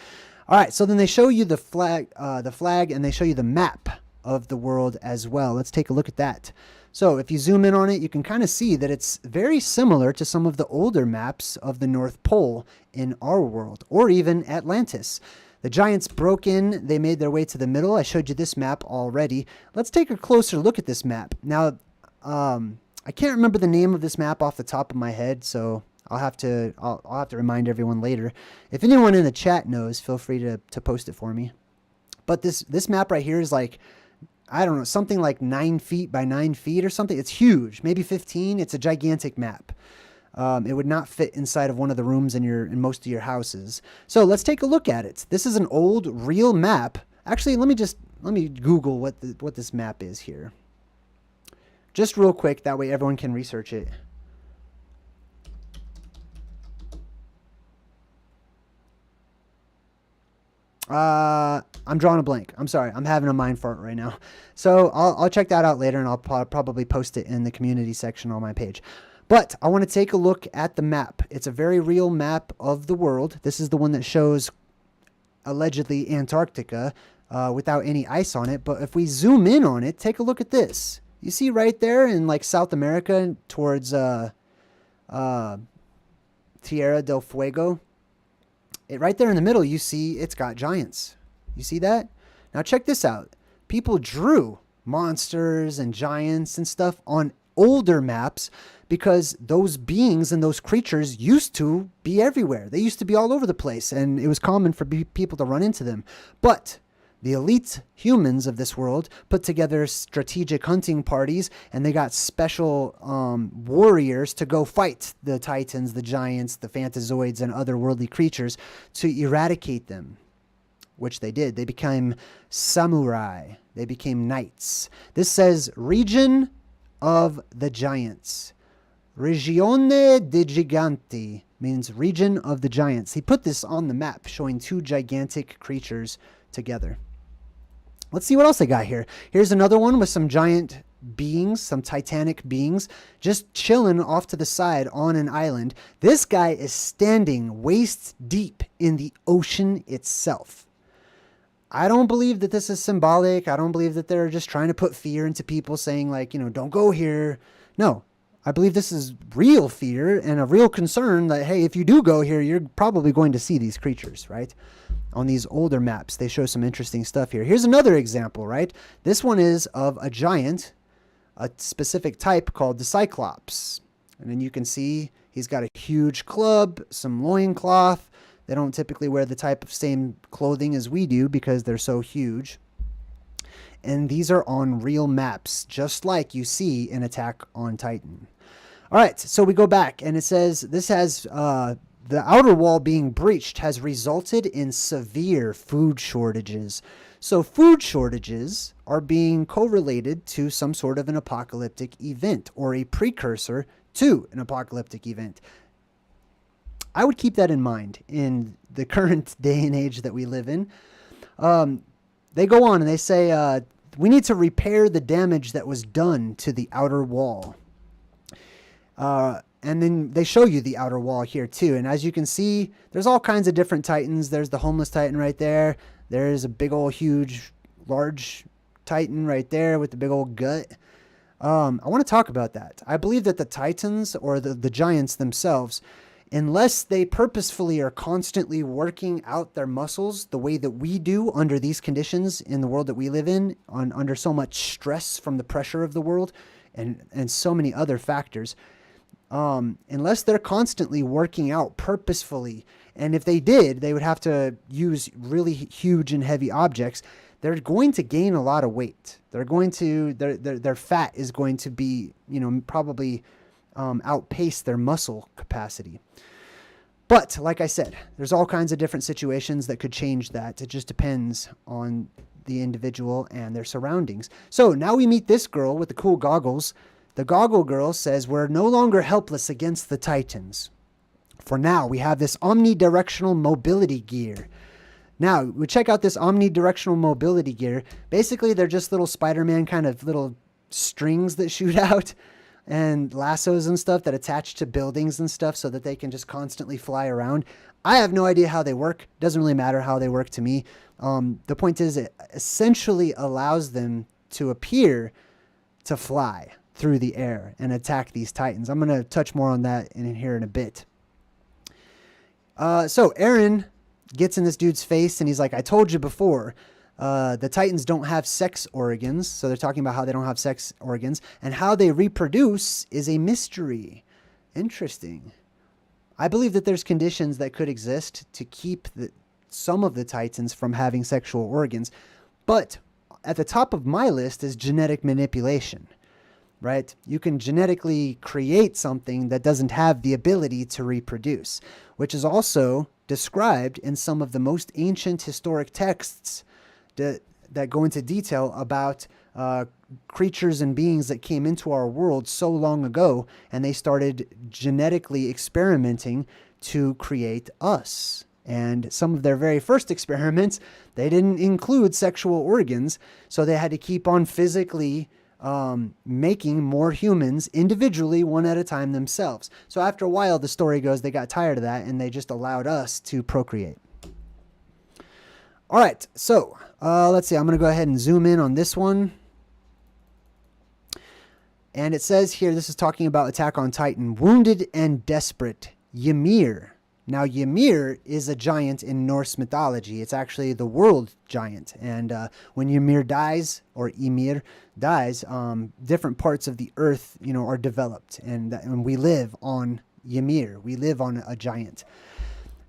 All right, so then they show you the flag, and they show you the map of the world as well. Let's take a look at that. So if you zoom in on it, you can kind of see that it's very similar to some of the older maps of the North Pole in our world, or even Atlantis. The giants broke in. They made their way to the middle. I showed you this map already. Let's take a closer look at this map. Now, I can't remember the name of this map off the top of my head, so I'll have to remind everyone later. If anyone in the chat knows, feel free to post it for me. But this map right here is like, I don't know, something like 9 feet by 9 feet or something. It's huge, maybe 15. It's a gigantic map. It would not fit inside of one of the rooms in most of your houses. So let's take a look at it. This is an old real map. Actually, let me Google what this map is here. Just real quick, that way everyone can research it. I'm drawing a blank. I'm sorry. I'm having a mind fart right now. So I'll check that out later, and I'll probably post it in the community section on my page. But I want to take a look at the map. It's a very real map of the world. This is the one that shows allegedly Antarctica without any ice on it. But if we zoom in on it, take a look at this. You see right there in like South America towards Tierra del Fuego. Right there in the middle, you see it's got giants. You see that? Now check this out. People drew monsters and giants and stuff on older maps because those beings and those creatures used to be everywhere. They used to be all over the place, and it was common for people to run into them. But the elite humans of this world put together strategic hunting parties, and they got special warriors to go fight the titans, the giants, the Fantazoids, and other worldly creatures to eradicate them, which they did. They became samurai. They became knights. This says region of the giants. Regione de Giganti means region of the giants. He put this on the map, showing 2 gigantic creatures together. Let's see what else they got here. Here's another one with some giant beings, some titanic beings, just chilling off to the side on an island. This guy is standing waist deep in the ocean itself. I don't believe that this is symbolic. I don't believe that they're just trying to put fear into people, saying like, don't go here. No, I believe this is real fear and a real concern that, hey, if you do go here, you're probably going to see these creatures, right? On these older maps, they show some interesting stuff here. Here's another example, right? This one is of a giant, a specific type called the Cyclops. And then you can see he's got a huge club, some loincloth. They don't typically wear the type of same clothing as we do because they're so huge. And these are on real maps, just like you see in Attack on Titan. All right, so we go back, and it says this has the outer wall being breached has resulted in severe food shortages. So food shortages are being correlated to some sort of an apocalyptic event or a precursor to an apocalyptic event. I would keep that in mind in the current day and age that we live in. They go on and they say, we need to repair the damage that was done to the outer wall. And then they show you the outer wall here too. And as you can see, there's all kinds of different titans. There's the homeless titan right there. There's a big old huge large titan right there with the big old gut. I want to talk about that. I believe that the titans or the giants themselves, unless they purposefully are constantly working out their muscles the way that we do under these conditions in the world that we live in, under so much stress from the pressure of the world and so many other factors, unless they're constantly working out purposefully, and if they did, they would have to use really huge and heavy objects, they're going to gain a lot of weight. They're going to, their fat is going to be, probably outpace their muscle capacity. But like I said, there's all kinds of different situations that could change that. It just depends on the individual and their surroundings. So now we meet this girl with the cool goggles. The goggle girl says, we're no longer helpless against the titans. For now, we have this omnidirectional mobility gear. Now, we check out this omnidirectional mobility gear. Basically, they're just little Spider-Man kind of little strings that shoot out and lassos and stuff that attach to buildings and stuff so that they can just constantly fly around. I have no idea how they work. Doesn't really matter how they work to me. The point is it essentially allows them to appear to fly through the air and attack these titans. I'm going to touch more on that in here in a bit. So Aaron gets in this dude's face and he's like, I told you before, the titans don't have sex organs. So they're talking about how they don't have sex organs, and how they reproduce is a mystery. Interesting. I believe that there's conditions that could exist to keep some of the Titans from having sexual organs. But at the top of my list is genetic manipulation, right? You can genetically create something that doesn't have the ability to reproduce, which is also described in some of the most ancient historic texts that go into detail about creatures and beings that came into our world so long ago, and they started genetically experimenting to create us. And some of their very first experiments, they didn't include sexual organs, so they had to keep on physically making more humans individually, one at a time themselves. So after a while, the story goes, they got tired of that and they just allowed us to procreate. All right, so let's see. I'm going to go ahead and zoom in on this one. And it says here, this is talking about Attack on Titan. Wounded and desperate, Ymir. Now, Ymir is a giant in Norse mythology. It's actually the world giant. And when Ymir dies, different parts of the earth, are developed. And we live on Ymir. We live on a giant.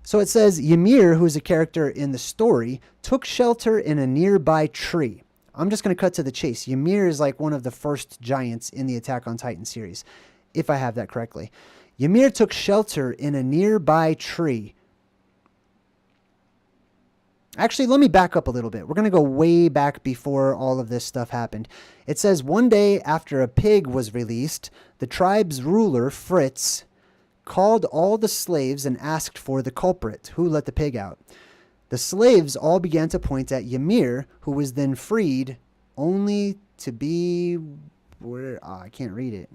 So it says, Ymir, who is a character in the story, took shelter in a nearby tree. I'm just going to cut to the chase. Ymir is like one of the first giants in the Attack on Titan series, if I have that correctly. Ymir took shelter in a nearby tree. Actually, let me back up a little bit. We're going to go way back before all of this stuff happened. It says, one day after a pig was released, the tribe's ruler, Fritz, called all the slaves and asked for the culprit who let the pig out. The slaves all began to point at Ymir, who was then freed, only to be... I can't read it.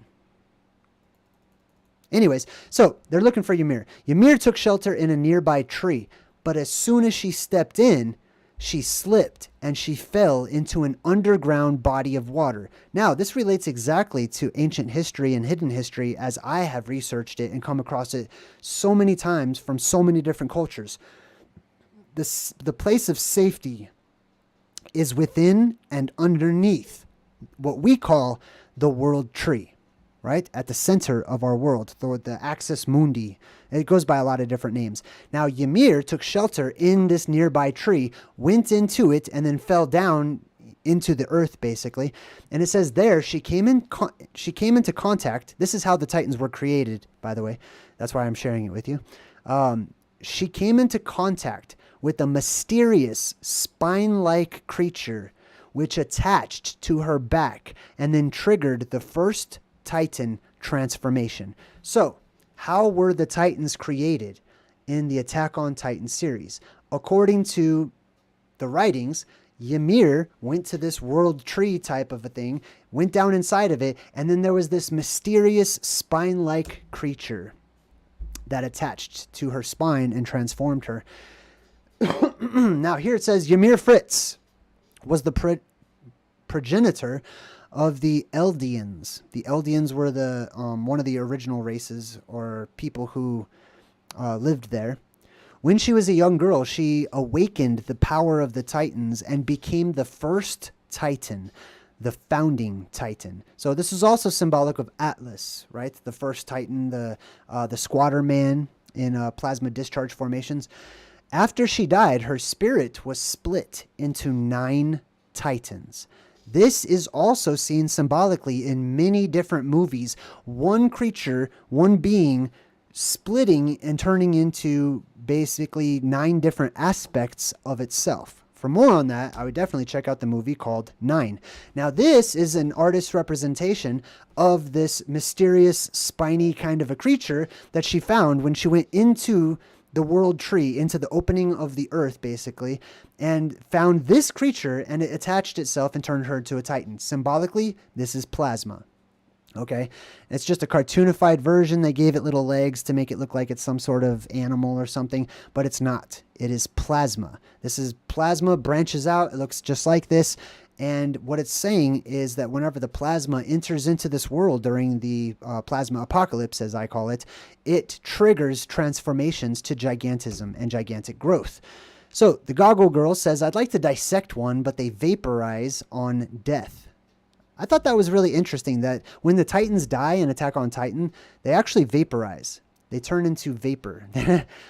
Anyways, so they're looking for Ymir. Ymir took shelter in a nearby tree, but as soon as she stepped in, she slipped and she fell into an underground body of water. Now, this relates exactly to ancient history and hidden history as I have researched it and come across it so many times from so many different cultures. The place of safety is within and underneath what we call the world tree, right? At the center of our world, the axis mundi. It goes by a lot of different names. Now, Ymir took shelter in this nearby tree, went into it, and then fell down into the earth, basically. And it says there, she came into contact. This is how the Titans were created, by the way. That's why I'm sharing it with you. She came into contact with a mysterious spine-like creature which attached to her back and then triggered the first Titan transformation. So, how were the Titans created in the Attack on Titan series? According to the writings, Ymir went to this world tree type of a thing, went down inside of it, and then there was this mysterious spine-like creature that attached to her spine and transformed her. Now, here it says Ymir Fritz was the progenitor of the Eldians. The Eldians were the one of the original races or people who lived there. When she was a young girl, she awakened the power of the Titans and became the first Titan, the founding Titan. So this is also symbolic of Atlas, right? The first Titan, the squatter man in plasma discharge formations. After she died, her spirit was split into 9 Titans. This is also seen symbolically in many different movies. One creature, one being, splitting and turning into basically 9 different aspects of itself. For more on that, I would definitely check out the movie called 9. Now, this is an artist's representation of this mysterious, spiny kind of a creature that she found when she went into the world tree, into the opening of the earth, basically, and found this creature, and it attached itself and turned her into a Titan. Symbolically, this is plasma. Okay? It's just a cartoonified version. They gave it little legs to make it look like it's some sort of animal or something, but it's not. It is plasma. This is plasma, branches out. It looks just like this. And what it's saying is that whenever the plasma enters into this world during the plasma apocalypse, as I call it, it triggers transformations to gigantism and gigantic growth. So the Goggle Girl says, I'd like to dissect one, but they vaporize on death. I thought that was really interesting that when the Titans die in Attack on Titan, they actually vaporize. they turn into vapor.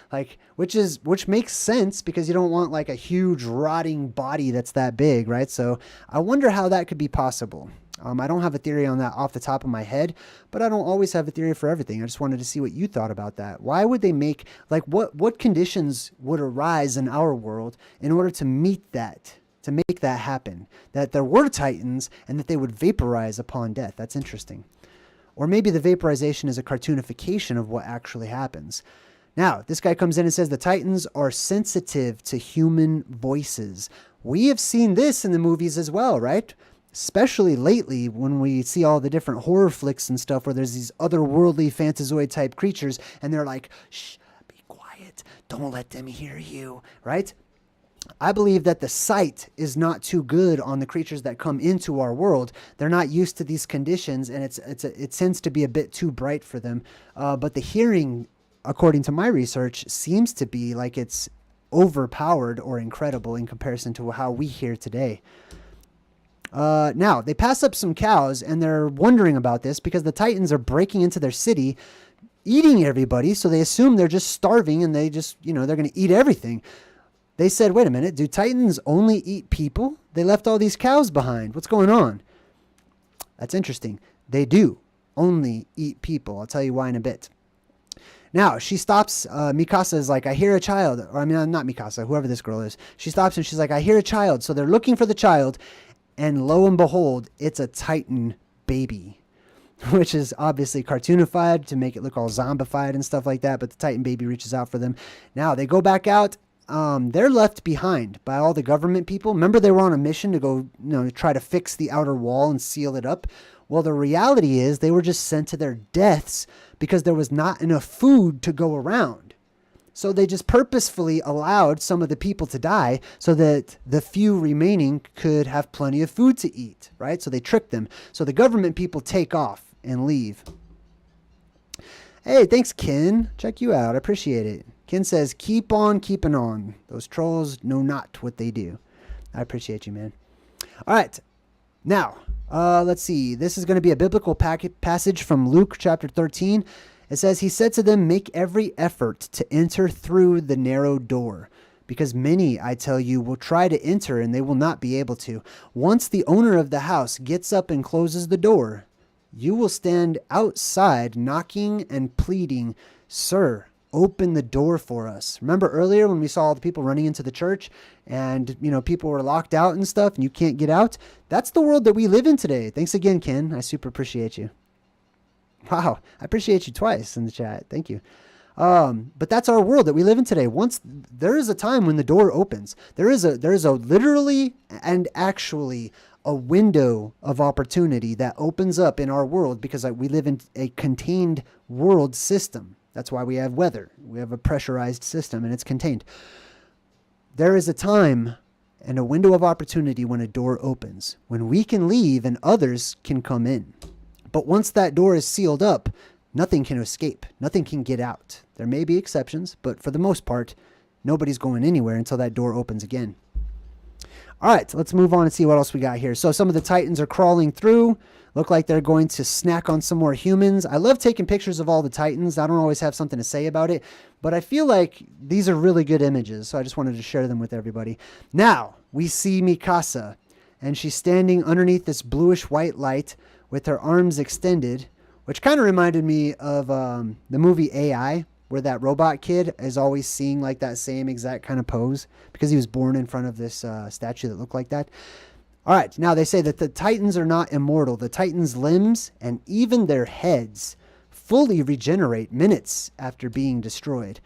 Like, which makes sense because you don't want like a huge rotting body that's that big, right? So I wonder how that could be possible. I don't have a theory on that off the top of my head, but I don't always have a theory for everything. I just wanted to see what you thought about that. Why would they make, like, what conditions would arise in our world in order to meet that, to make that happen? That there were titans and that they would vaporize upon death. That's interesting. Or maybe the vaporization is a cartoonification of what actually happens. Now, this guy comes in and says the titans are sensitive to human voices. We have seen this in the movies as well, right? Especially lately when we see all the different horror flicks and stuff where there's these otherworldly Fantazoid type creatures and they're like, shh, be quiet. Don't let them hear you, right? I believe that the sight is not too good on the creatures that come into our world. They're not used to these conditions and it tends to be a bit too bright for them. But the hearing, according to my research, seems to be like it's overpowered or incredible in comparison to how we hear today. Now, they pass up some cows, and they're wondering about this because the titans are breaking into their city, eating everybody, so they assume they're just starving, and they just, they're going to eat everything. They said, wait a minute, do titans only eat people? They left all these cows behind. What's going on? That's interesting. They do only eat people. I'll tell you why in a bit. Now, she stops. Mikasa is like, I hear a child. Or, I mean, not Mikasa, whoever this girl is. She stops, and she's like, I hear a child. So they're looking for the child. And lo and behold, it's a Titan baby, which is obviously cartoonified to make it look all zombified and stuff like that. But the Titan baby reaches out for them. Now they go back out. They're left behind by all the government people. Remember, they were on a mission to go, try to fix the outer wall and seal it up. Well, the reality is they were just sent to their deaths because there was not enough food to go around. So they just purposefully allowed some of the people to die so that the few remaining could have plenty of food to eat, right? So they tricked them. So the government people take off and leave. Hey, thanks, Ken. Check you out. I appreciate it. Ken says, keep on keeping on. Those trolls know not what they do. I appreciate you, man. All right. Now, let's see. This is going to be a biblical passage from Luke chapter 13. It says, he said to them, make every effort to enter through the narrow door, because many, I tell you, will try to enter and they will not be able to. Once the owner of the house gets up and closes the door, you will stand outside knocking and pleading, sir, open the door for us. Remember earlier when we saw all the people running into the church and, people were locked out and stuff and you can't get out? That's the world that we live in today. Thanks again, Ken. I super appreciate you. Wow, I appreciate you twice in the chat. Thank you. But that's our world that we live in today. Once there is a time when the door opens, there is a literally and actually a window of opportunity that opens up in our world because we live in a contained world system. That's why we have weather. We have a pressurized system and it's contained. There is a time and a window of opportunity when a door opens, when we can leave and others can come in. But once that door is sealed up, nothing can escape. Nothing can get out. There may be exceptions, but for the most part, nobody's going anywhere until that door opens again. All right, let's move on and see what else we got here. So some of the Titans are crawling through. Look like they're going to snack on some more humans. I love taking pictures of all the Titans. I don't always have something to say about it, but I feel like these are really good images, so I just wanted to share them with everybody. Now, we see Mikasa, and she's standing underneath this bluish-white light with her arms extended, which kind of reminded me of the movie AI, where that robot kid is always seeing like that same exact kind of pose because he was born in front of this statue that looked like that. All right, now they say that the Titans are not immortal. The Titans' limbs and even their heads fully regenerate minutes after being destroyed.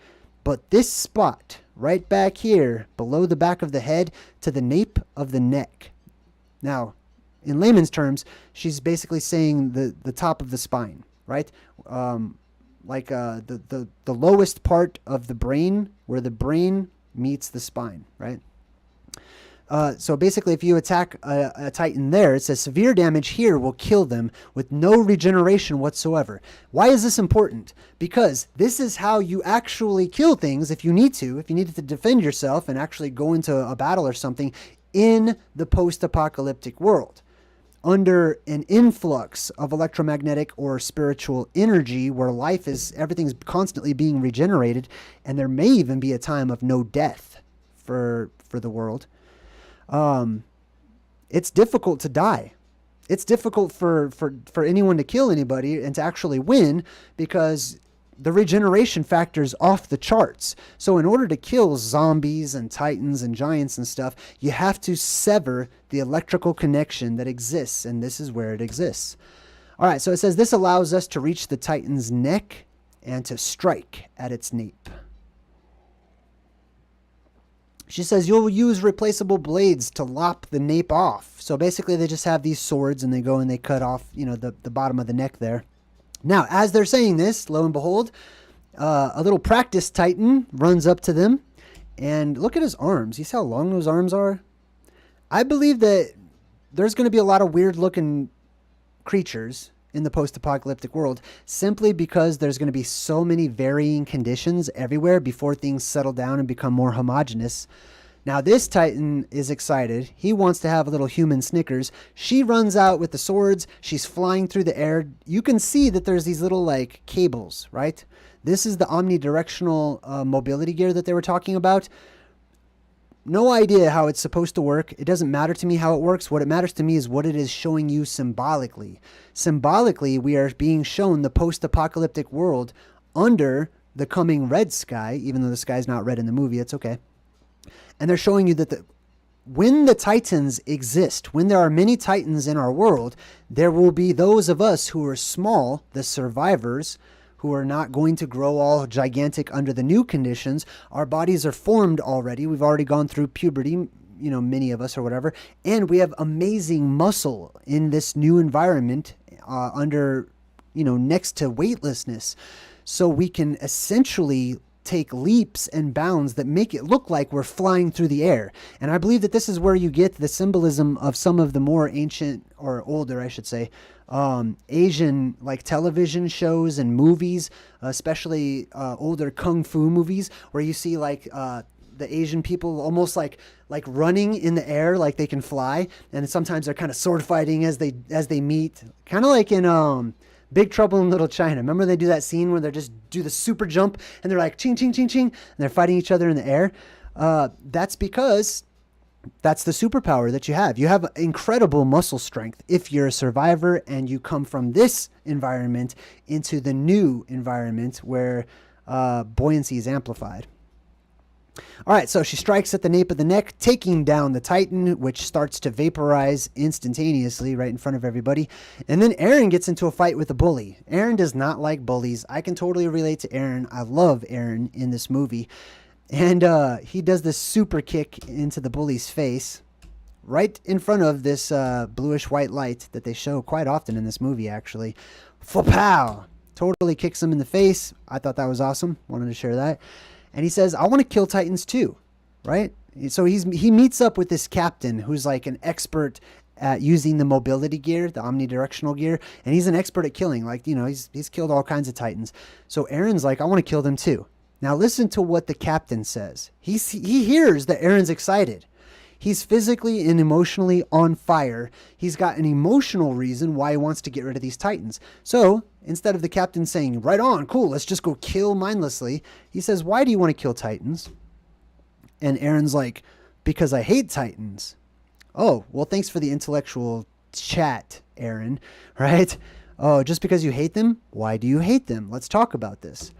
But this spot right back here, below the back of the head to the nape of the neck. Now, in layman's terms, she's basically saying the top of the spine, right? The lowest part of the brain, where the brain meets the spine, right? So basically, if you attack a Titan there, it says severe damage here will kill them with no regeneration whatsoever. Why is this important? Because this is how you actually kill things if you need to. If you needed to defend yourself and actually go into a battle or something in the post-apocalyptic world. under an influx of electromagnetic or spiritual energy where everything's constantly being regenerated, and there may even be a time of no death for the world. It's difficult to die. It's difficult for anyone to kill anybody and to actually win, because the regeneration factor is off the charts. So in order to kill zombies and titans and giants and stuff, you have to sever the electrical connection that exists, and this is where it exists. All right, so it says this allows us to reach the titan's neck and to strike at its nape. She says you'll use replaceable blades to lop the nape off. So basically they just have these swords and they go and they cut off, the bottom of the neck there. Now, as they're saying this, lo and behold, a little practice titan runs up to them, and look at his arms. You see how long those arms are? I believe that there's going to be a lot of weird-looking creatures in the post-apocalyptic world, simply because there's going to be so many varying conditions everywhere before things settle down and become more homogeneous. Now, this titan is excited. He wants to have a little human Snickers. She runs out with the swords. She's flying through the air. You can see that there's these little, cables, right? This is the omnidirectional mobility gear that they were talking about. No idea how it's supposed to work. It doesn't matter to me how it works. What it matters to me is what it is showing you symbolically. Symbolically, we are being shown the post-apocalyptic world under the coming red sky, even though the sky's not red in the movie. It's okay. And they're showing you that when the titans exist, when there are many titans in our world, there will be those of us who are small, the survivors, who are not going to grow all gigantic under the new conditions. Our bodies are formed already. We've already gone through puberty, many of us or whatever. And we have amazing muscle in this new environment under, next to weightlessness. So we can essentially take leaps and bounds that make it look like we're flying through the air. And I believe that this is where you get the symbolism of some of the more ancient, or older, I should say, Asian television shows and movies, especially older kung fu movies, where you see the Asian people almost like running in the air, like they can fly, and sometimes they're kind of sword fighting as they meet, kind of like in Big Trouble in Little China. Remember they do that scene where they just do the super jump and they're like ching, ching, ching, ching, and they're fighting each other in the air? That's because that's the superpower that you have. You have incredible muscle strength if you're a survivor and you come from this environment into the new environment where buoyancy is amplified. All right, so she strikes at the nape of the neck, taking down the titan, which starts to vaporize instantaneously right in front of everybody. And then Aaron gets into a fight with a bully. Aaron does not like bullies. I can totally relate to Aaron. I love Aaron in this movie. And he does this super kick into the bully's face right in front of this bluish-white light that they show quite often in this movie, actually. Fa-pow! Totally kicks him in the face. I thought that was awesome. Wanted to share that. And he says, I want to kill titans too, right? So he meets up with this captain who's like an expert at using the mobility gear, the omnidirectional gear, and he's an expert at killing. He's killed all kinds of titans. So Aaron's like, I want to kill them too. Now listen to what the captain says. He hears that Aaron's excited. He's physically and emotionally on fire. He's got an emotional reason why he wants to get rid of these titans. So instead of the captain saying, right on, cool, let's just go kill mindlessly, he says, why do you want to kill titans? And Aaron's like, because I hate titans. Oh, well, thanks for the intellectual chat, Aaron, right? Oh, just because you hate them? Why do you hate them? Let's talk about this.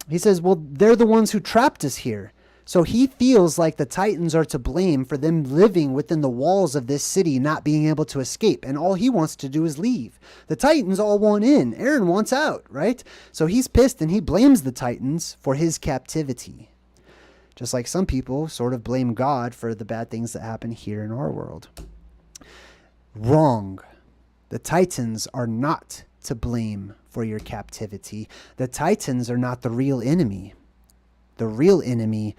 He says, well, they're the ones who trapped us here. So he feels like the titans are to blame for them living within the walls of this city, not being able to escape. And all he wants to do is leave. The titans all want in. Aaron wants out, right? So he's pissed and he blames the titans for his captivity. Just like some people sort of blame God for the bad things that happen here in our world. Wrong. The titans are not to blame for your captivity. The titans are not the real enemy. The real enemy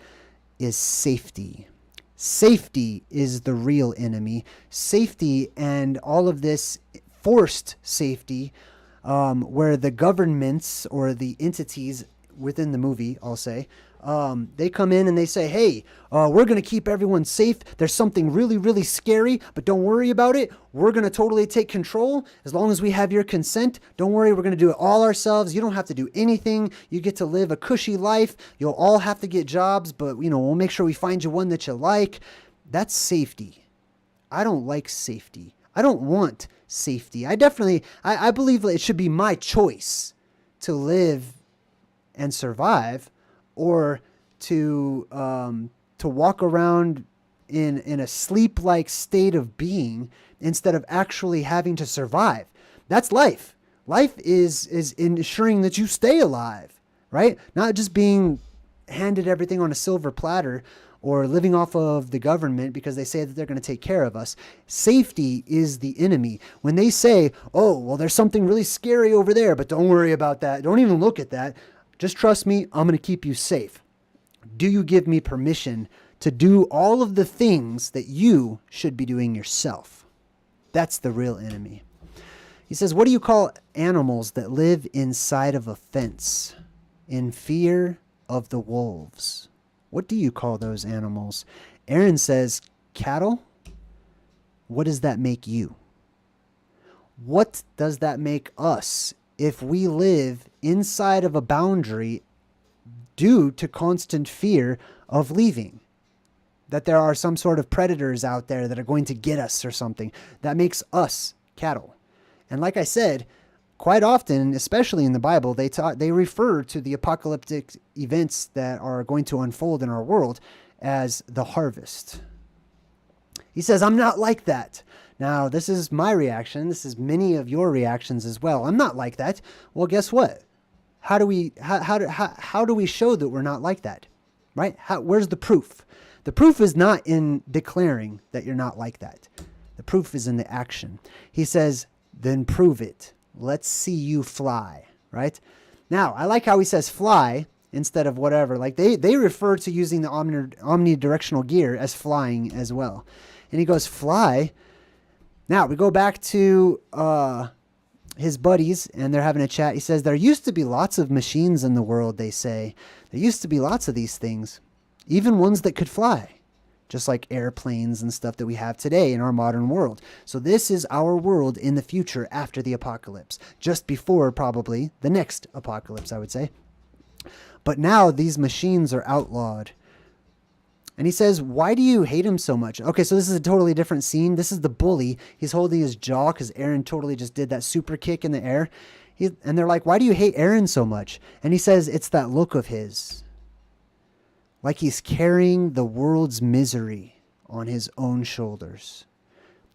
is safety. Safety is the real enemy. Safety and all of this forced safety, where the governments or the entities within the movie, I'll say, They come in and they say, hey, we're going to keep everyone safe. There's something really, really scary, but don't worry about it. We're going to totally take control as long as we have your consent. Don't worry, we're going to do it all ourselves. You don't have to do anything. You get to live a cushy life. You'll all have to get jobs, but we'll make sure we find you one that you like. That's safety. I don't like safety. I don't want safety. I believe that it should be my choice to live and survive, or to walk around in a sleep-like state of being instead of actually having to survive. That's life. Life is ensuring that you stay alive, right? Not just being handed everything on a silver platter or living off of the government because they say that they're going to take care of us. Safety is the enemy. When they say, oh, well, there's something really scary over there, but don't worry about that. Don't even look at that. Just trust me, I'm going to keep you safe. Do you give me permission to do all of the things that you should be doing yourself? That's the real enemy. He says, what do you call animals that live inside of a fence in fear of the wolves? What do you call those animals? Aaron says, cattle. What does that make you? What does that make us if we live inside of a boundary due to constant fear of leaving? That there are some sort of predators out there that are going to get us or something. That makes us cattle. And like I said, quite often, especially in the Bible, they refer to the apocalyptic events that are going to unfold in our world as the harvest. He says, I'm not like that. Now, this is my reaction. This is many of your reactions as well. I'm not like that. Well, guess what? How do we show that we're not like that? Right? Where's the proof? The proof is not in declaring that you're not like that. The proof is in the action. He says, then prove it. Let's see you fly, right? Now, I like how he says fly instead of whatever. Like they refer to using the omnidirectional gear as flying as well. And he goes, fly. Now, we go back to his buddies, and they're having a chat. He says, there used to be lots of machines in the world, they say. There used to be lots of these things, even ones that could fly, just like airplanes and stuff that we have today in our modern world. So this is our world in the future after the apocalypse, just before probably the next apocalypse, I would say. But now these machines are outlawed. And he says, why do you hate him so much? Okay, so this is a totally different scene. This is the bully. He's holding his jaw because Aaron totally just did that super kick in the air. And they're like, why do you hate Aaron so much? And he says, it's that look of his. Like he's carrying the world's misery on his own shoulders.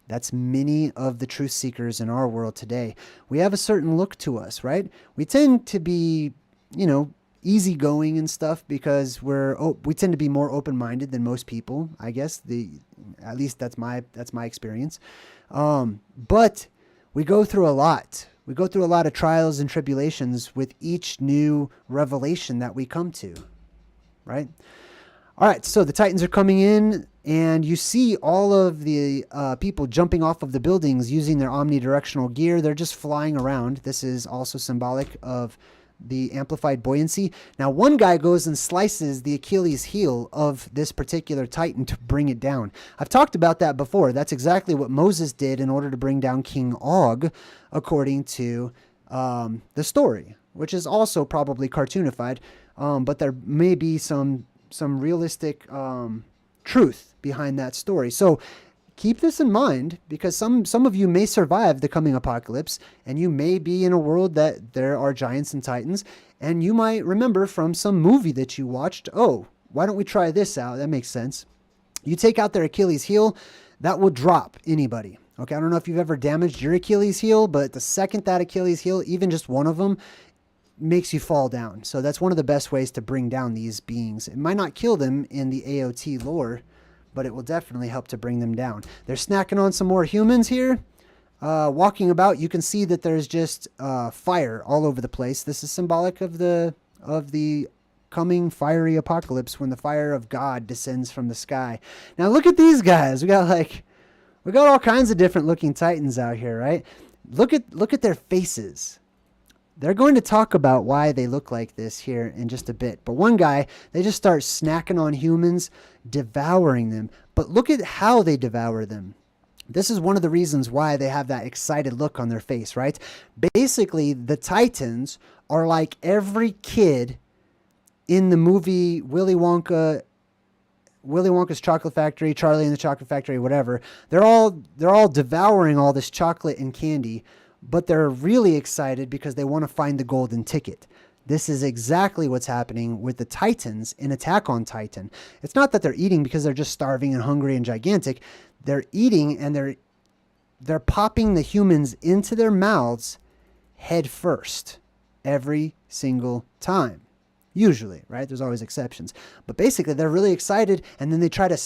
That's many of the truth seekers in our world today. We have a certain look to us, right? We tend to be, easygoing and stuff because we tend to be more open-minded than most people, I guess. At least that's my experience. But we go through a lot. We go through a lot of trials and tribulations with each new revelation that we come to, right? All right, so the Titans are coming in, and you see all of the people jumping off of the buildings using their omnidirectional gear. They're just flying around. This is also symbolic of the amplified buoyancy. Now, one guy goes and slices the Achilles heel of this particular Titan to bring it down. I've talked about that before. That's exactly what Moses did in order to bring down King Og, according to the story, which is also probably cartoonified, but there may be some realistic truth behind that story. So keep this in mind, because some of you may survive the coming apocalypse, and you may be in a world that there are giants and titans, and you might remember from some movie that you watched, oh, why don't we try this out? That makes sense. You take out their Achilles heel, that will drop anybody. Okay, I don't know if you've ever damaged your Achilles heel, but the second that Achilles heel, even just one of them, makes you fall down. So that's one of the best ways to bring down these beings. It might not kill them in the AOT lore, but it will definitely help to bring them down. They're snacking on some more humans here. Walking about, you can see that there's just fire all over the place. This is symbolic of the coming fiery apocalypse when the fire of God descends from the sky. Now look at these guys. We got all kinds of different looking Titans out here, right? Look at their faces. They're going to talk about why they look like this here in just a bit. But one guy, they just start snacking on humans, devouring them. But look at how they devour them. This is one of the reasons why they have that excited look on their face, right? Basically, the Titans are like every kid in the movie Willy Wonka's Chocolate Factory, Charlie and the Chocolate Factory, whatever. They're all devouring all this chocolate and candy, but they're really excited because they want to find the golden ticket. This is exactly what's happening with the Titans in Attack on Titan. It's not that they're eating because they're just starving and hungry and gigantic. They're eating and they're popping the humans into their mouths head first every single time. Usually, right? There's always exceptions. But basically, they're really excited, and then they try to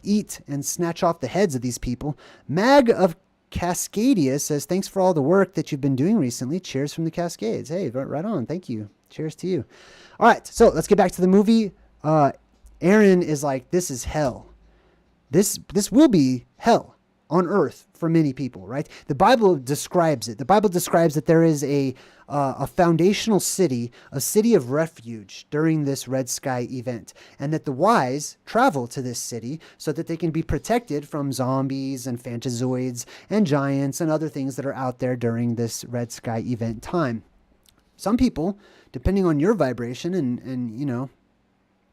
eat and snatch off the heads of these people. Mag of Cascadia says, thanks for all the work that you've been doing recently. Cheers from the Cascades. Hey, right on. Thank you. Cheers to you. All right, so let's get back to the movie. Aaron is like, this is hell. This will be hell on earth for many people, right? The Bible describes it. The Bible describes that there is a foundational city, a city of refuge during this Red Sky event, and that the wise travel to this city so that they can be protected from zombies and Fantazoids and giants and other things that are out there during this Red Sky event time. Some people, depending on your vibration and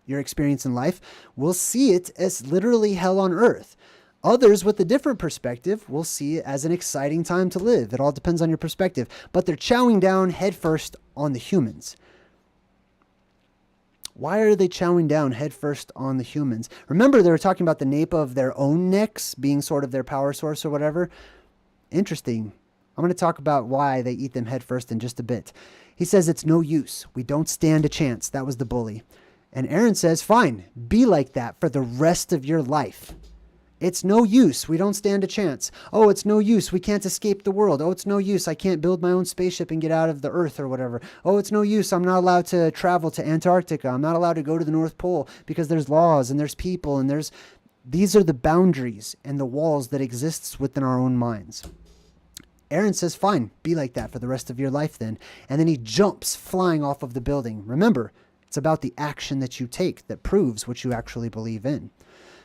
your experience in life, will see it as literally hell on earth. Others with a different perspective will see it as an exciting time to live. It all depends on your perspective. But they're chowing down headfirst on the humans. Why are they chowing down headfirst on the humans? Remember, they were talking about the nape of their own necks being sort of their power source or whatever. Interesting. I'm going to talk about why they eat them headfirst in just a bit. He says it's no use. We don't stand a chance. That was the bully. And Aaron says, fine, be like that for the rest of your life. It's no use. We don't stand a chance. Oh, it's no use. We can't escape the world. Oh, it's no use. I can't build my own spaceship and get out of the earth or whatever. Oh, it's no use. I'm not allowed to travel to Antarctica. I'm not allowed to go to the North Pole because there's laws and there's people and these are the boundaries and the walls that exists within our own minds. Aaron says, fine, be like that for the rest of your life then. And then he jumps flying off of the building. Remember, it's about the action that you take that proves what you actually believe in.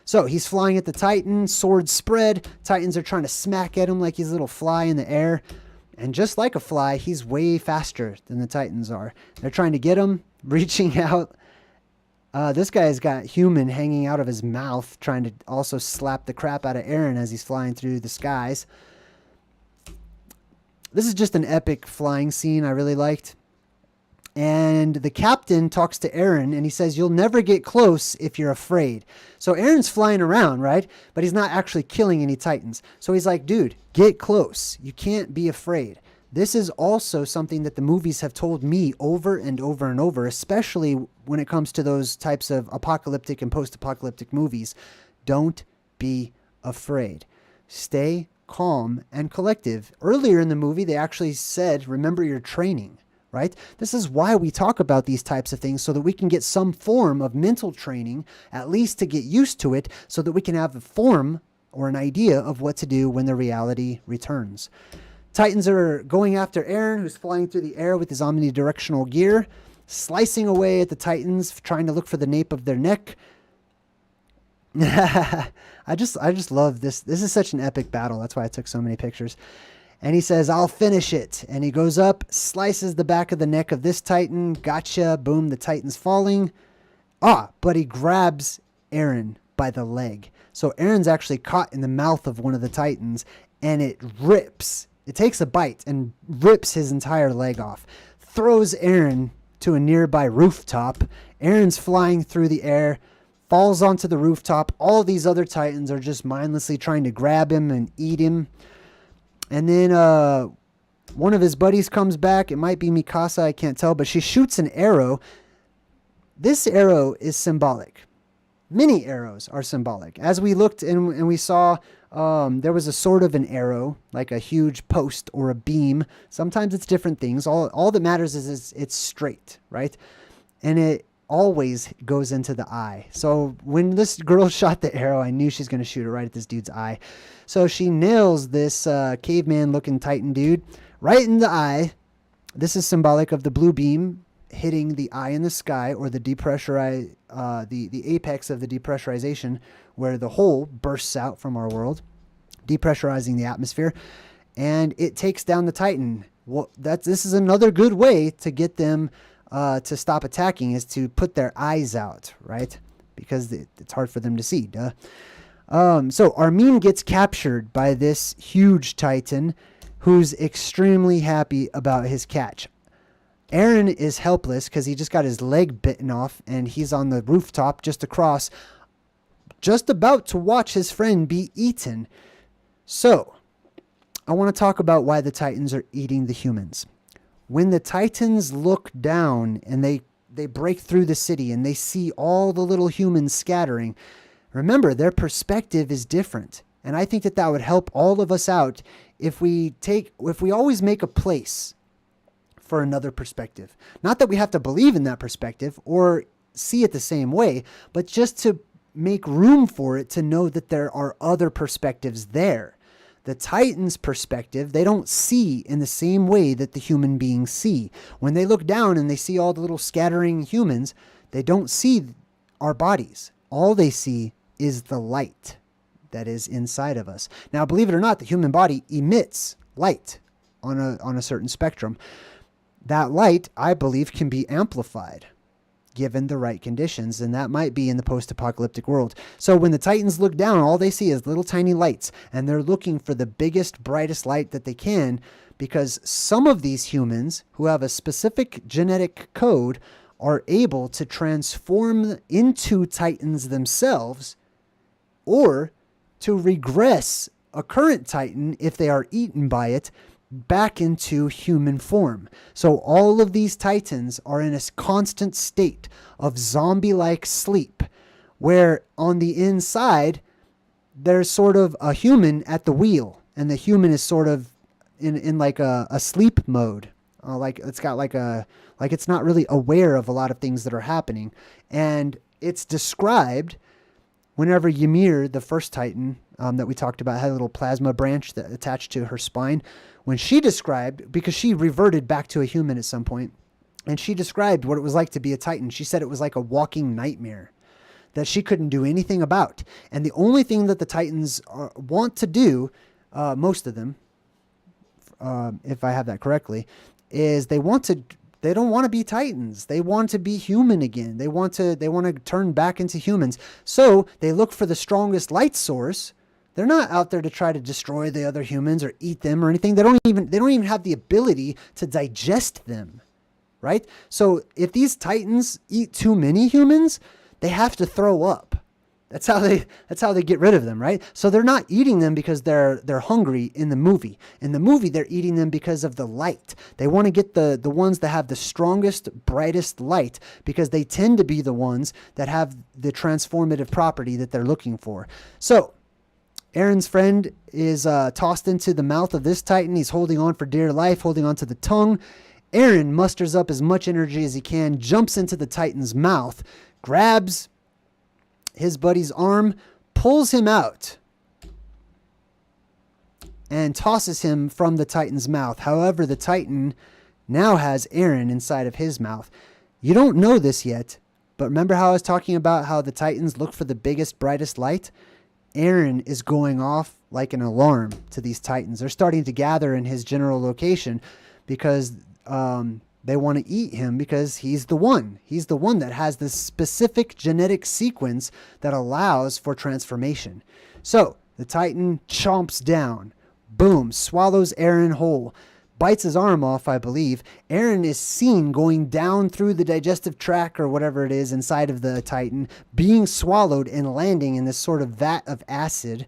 So he's flying at the Titan, swords spread. Titans are trying to smack at him like he's a little fly in the air. And just like a fly, he's way faster than the Titans are. They're trying to get him, reaching out. This guy's got human hanging out of his mouth, trying to also slap the crap out of Aaron as he's flying through the skies. This is just an epic flying scene I really liked. And the captain talks to Aaron and he says, you'll never get close if you're afraid. So Aaron's flying around, right? But he's not actually killing any Titans. So he's like, dude, get close. You can't be afraid. This is also something that the movies have told me over and over and over, especially when it comes to those types of apocalyptic and post-apocalyptic movies. Don't be afraid. Stay calm and collective. Earlier in the movie, they actually said, remember your training. Right? This is why we talk about these types of things, so that we can get some form of mental training, at least to get used to it, so that we can have a form or an idea of what to do when the reality returns. Titans are going after Aaron, who's flying through the air with his omnidirectional gear, slicing away at the Titans, trying to look for the nape of their neck. I just love this. This is such an epic battle. That's why I took so many pictures. And he says, I'll finish it. And he goes up, slices the back of the neck of this Titan. Gotcha. Boom, the Titan's falling. But he grabs Aaron by the leg. So Aaron's actually caught in the mouth of one of the Titans, and it rips. It takes a bite and rips his entire leg off. Throws Aaron to a nearby rooftop. Aaron's flying through the air, falls onto the rooftop. All these other Titans are just mindlessly trying to grab him and eat him. And then one of his buddies comes back. It might be Mikasa, I can't tell, but she shoots an arrow. This arrow is symbolic. Many arrows are symbolic. As we looked and we saw, there was a sort of an arrow, like a huge post or a beam. Sometimes it's different things. All that matters is it's straight, right? And it always goes into the eye. So when this girl shot the arrow, I knew she's going to shoot it right at this dude's eye. So she nails this caveman looking Titan dude right in the eye. This is symbolic of the blue beam hitting the eye in the sky, or the depressurize, the apex of the depressurization, where the hole bursts out from our world, depressurizing the atmosphere, and it takes down the Titan. Well, this is another good way to get them to stop attacking, is to put their eyes out, right? Because it's hard for them to see. Duh. So Armin gets captured by this huge Titan, who's extremely happy about his catch. Aaron is helpless because he just got his leg bitten off, and he's on the rooftop just across, just about to watch his friend be eaten. So, I want to talk about why the Titans are eating the humans. When the Titans look down and they break through the city and they see all the little humans scattering, remember, their perspective is different. And I think that would help all of us out if we always make a place for another perspective. Not that we have to believe in that perspective or see it the same way, but just to make room for it, to know that there are other perspectives there. The Titans' perspective, they don't see in the same way that the human beings see. When they look down and they see all the little scattering humans, they don't see our bodies. All they see is the light that is inside of us. Now, believe it or not, the human body emits light on a certain spectrum. That light, I believe, can be amplified given the right conditions, and that might be in the post-apocalyptic world. So when the Titans look down, all they see is little tiny lights, and they're looking for the biggest, brightest light that they can, because some of these humans who have a specific genetic code are able to transform into Titans themselves, or to regress a current Titan, if they are eaten by it, back into human form. So all of these Titans are in a constant state of zombie-like sleep, where on the inside there's sort of a human at the wheel, and the human is sort of in like a sleep mode, like it's not really aware of a lot of things that are happening. And it's described whenever Ymir, the first Titan that we talked about, had a little plasma branch that attached to her spine. When she described, because she reverted back to a human at some point, and she described what it was like to be a Titan, she said it was like a walking nightmare that she couldn't do anything about. And the only thing that the Titans want to do, most of them, if I have that correctly, is they don't want to be Titans. They want to be human again. They want to turn back into humans. So they look for the strongest light source. They're not out there to try to destroy the other humans or eat them or anything. They don't even have the ability to digest them, right? So if these Titans eat too many humans, they have to throw up. That's how they get rid of them, right? So they're not eating them because they're hungry in the movie. In the movie, they're eating them because of the light. They want to get the ones that have the strongest, brightest light, because they tend to be the ones that have the transformative property that they're looking for. So Aaron's friend is tossed into the mouth of this Titan. He's holding on for dear life, holding on to the tongue. Aaron musters up as much energy as he can, jumps into the Titan's mouth, grabs his buddy's arm, pulls him out, and tosses him from the Titan's mouth. However, the Titan now has Aaron inside of his mouth. You don't know this yet, but remember how I was talking about how the Titans look for the biggest, brightest light? Aaron is going off like an alarm to these Titans. They're starting to gather in his general location because they want to eat him, because he's the one. He's the one that has this specific genetic sequence that allows for transformation. So the Titan chomps down. Boom. Swallows Aaron whole. Bites his arm off, I believe. Aaron is seen going down through the digestive tract or whatever it is inside of the Titan, being swallowed and landing in this sort of vat of acid.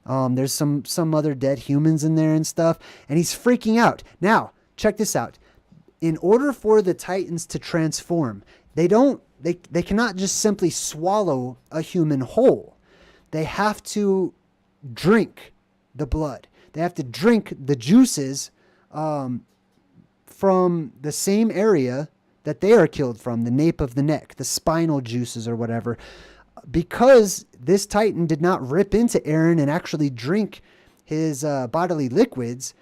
There's some other dead humans in there and stuff, and he's freaking out. Now, check this out. In order for the Titans to transform, they cannot just simply swallow a human whole. They have to drink the blood. They have to drink the juices from the same area that they are killed from, the nape of the neck, the spinal juices or whatever. Because this Titan did not rip into Aaron and actually drink his bodily liquids,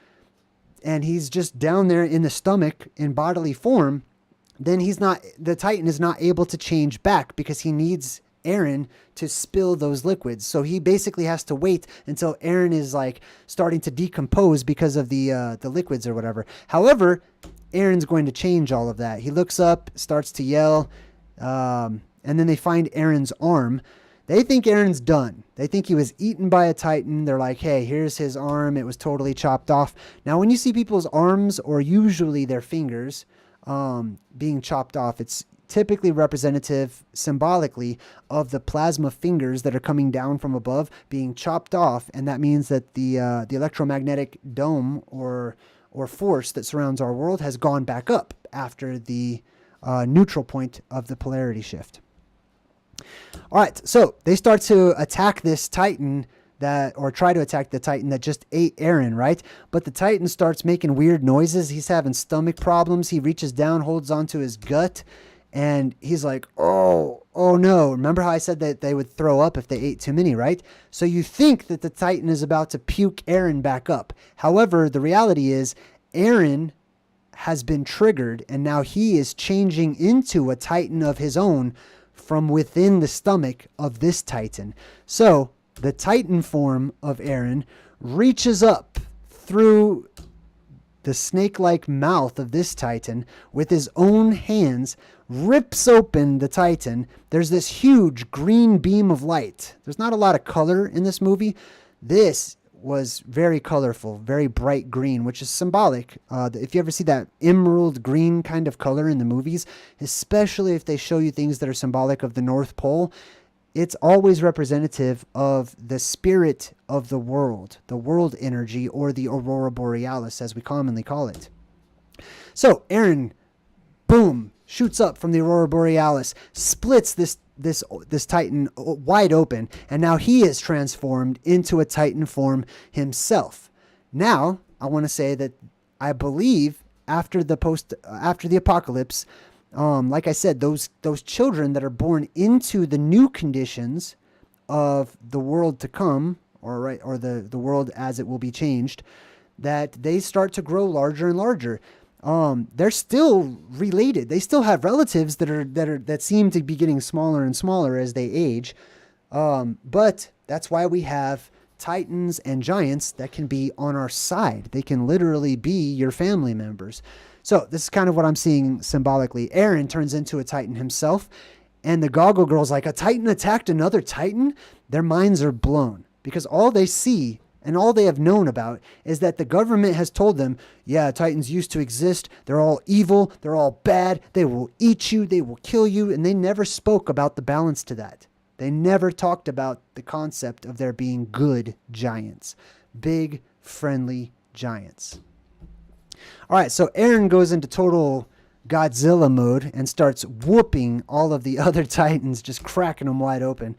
and he's just down there in the stomach in bodily form, then the Titan is not able to change back because he needs Eren to spill those liquids. So he basically has to wait until Eren is like starting to decompose because of the liquids or whatever. However, Eren's going to change all of that. He looks up, starts to yell, and then they find Eren's arm. They think Eren's done. They think he was eaten by a Titan. They're like, hey, here's his arm. It was totally chopped off. Now, when you see people's arms, or usually their fingers, being chopped off, it's typically representative symbolically of the plasma fingers that are coming down from above being chopped off. And that means that the electromagnetic dome or force that surrounds our world has gone back up after the neutral point of the polarity shift. All right, so they start to attack this Titan or try to attack the Titan that just ate Eren, right? But the Titan starts making weird noises. He's having stomach problems. He reaches down, holds onto his gut, and he's like, oh no. Remember how I said that they would throw up if they ate too many, right? So you think that the Titan is about to puke Eren back up. However, the reality is Eren has been triggered, and now he is changing into a Titan of his own from within the stomach of this Titan. So the Titan form of Eren reaches up through the snake-like mouth of this Titan with his own hands, rips open the Titan. There's this huge green beam of light. There's not a lot of color in this movie. This was very colorful, very bright green, which is symbolic. If you ever see that emerald green kind of color in the movies, especially if they show you things that are symbolic of the North Pole, it's always representative of the spirit of the world energy, or the aurora borealis, as we commonly call it. So Eren, boom, shoots up from the aurora borealis, splits this Titan wide open, and now he is transformed into a Titan form himself. Now, I want to say that I believe after the apocalypse, like I said, those children that are born into the new conditions of the world to come, or the world as it will be changed, that they start to grow larger and larger. They're still related. They still have relatives that seem to be getting smaller and smaller as they age. But that's why we have Titans and giants that can be on our side. They can literally be your family members. So this is kind of what I'm seeing symbolically. Eren turns into a Titan himself, and the Goggle Girl's like, a Titan attacked another Titan? Their minds are blown, because all they see and all they have known about is that the government has told them, yeah, Titans used to exist. They're all evil. They're all bad. They will eat you. They will kill you. And they never spoke about the balance to that. They never talked about the concept of there being good giants, big, friendly giants. All right, so Eren goes into total Godzilla mode and starts whooping all of the other Titans, just cracking them wide open.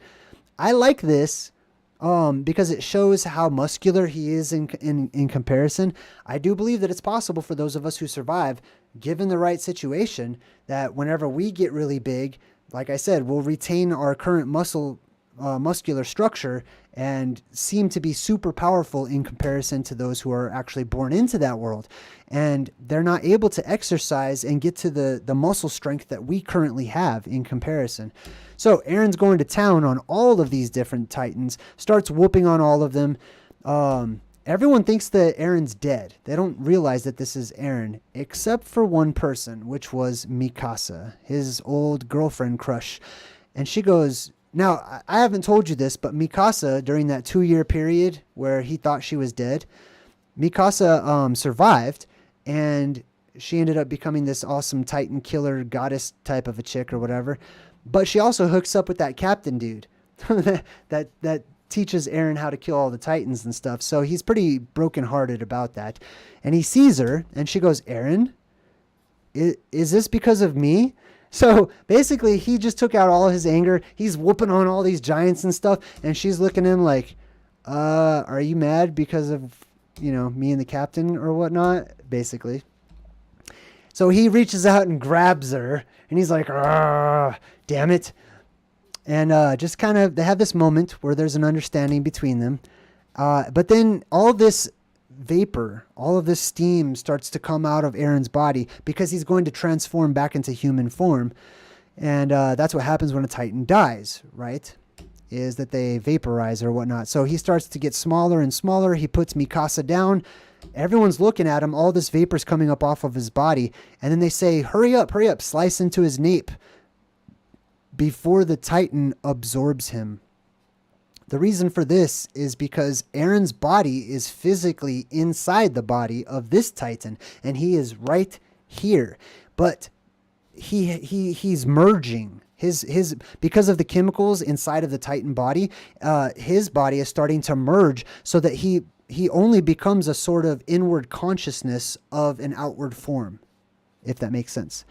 I like this because it shows how muscular he is in comparison. I do believe that it's possible for those of us who survive, given the right situation, that whenever we get really big, like I said, we'll retain our current muscular structure and seem to be super powerful in comparison to those who are actually born into that world. And they're not able to exercise and get to the muscle strength that we currently have in comparison. So Eren's going to town on all of these different Titans, starts whooping on all of them. Everyone thinks that Eren's dead. They don't realize that this is Eren, except for one person, which was Mikasa, his old girlfriend crush. And she goes, now, I haven't told you this, but Mikasa, during that 2-year period where he thought she was dead, Mikasa survived, and she ended up becoming this awesome Titan killer goddess type of a chick or whatever. But she also hooks up with that captain dude that teaches Eren how to kill all the Titans and stuff. So he's pretty brokenhearted about that. And he sees her, and she goes, Eren, is this because of me? So basically, he just took out all his anger. He's whooping on all these giants and stuff. And she's looking at him like, are you mad because of, me and the captain or whatnot? Basically. So he reaches out and grabs her. And he's like, damn it. And just kind of, they have this moment where there's an understanding between them. But then all this vapor, all of this steam starts to come out of Aaron's body because he's going to transform back into human form. And that's what happens when a Titan dies, right? Is that they vaporize or whatnot. So he starts to get smaller and smaller. He puts Mikasa down. Everyone's looking at him. All this vapor's coming up off of his body. And then they say, hurry up, slice into his nape before the Titan absorbs him. The reason for this is because Aaron's body is physically inside the body of this Titan, and he is right here. But he's merging. His because of the chemicals inside of the Titan body, his body is starting to merge so that he only becomes a sort of inward consciousness of an outward form, if that makes sense.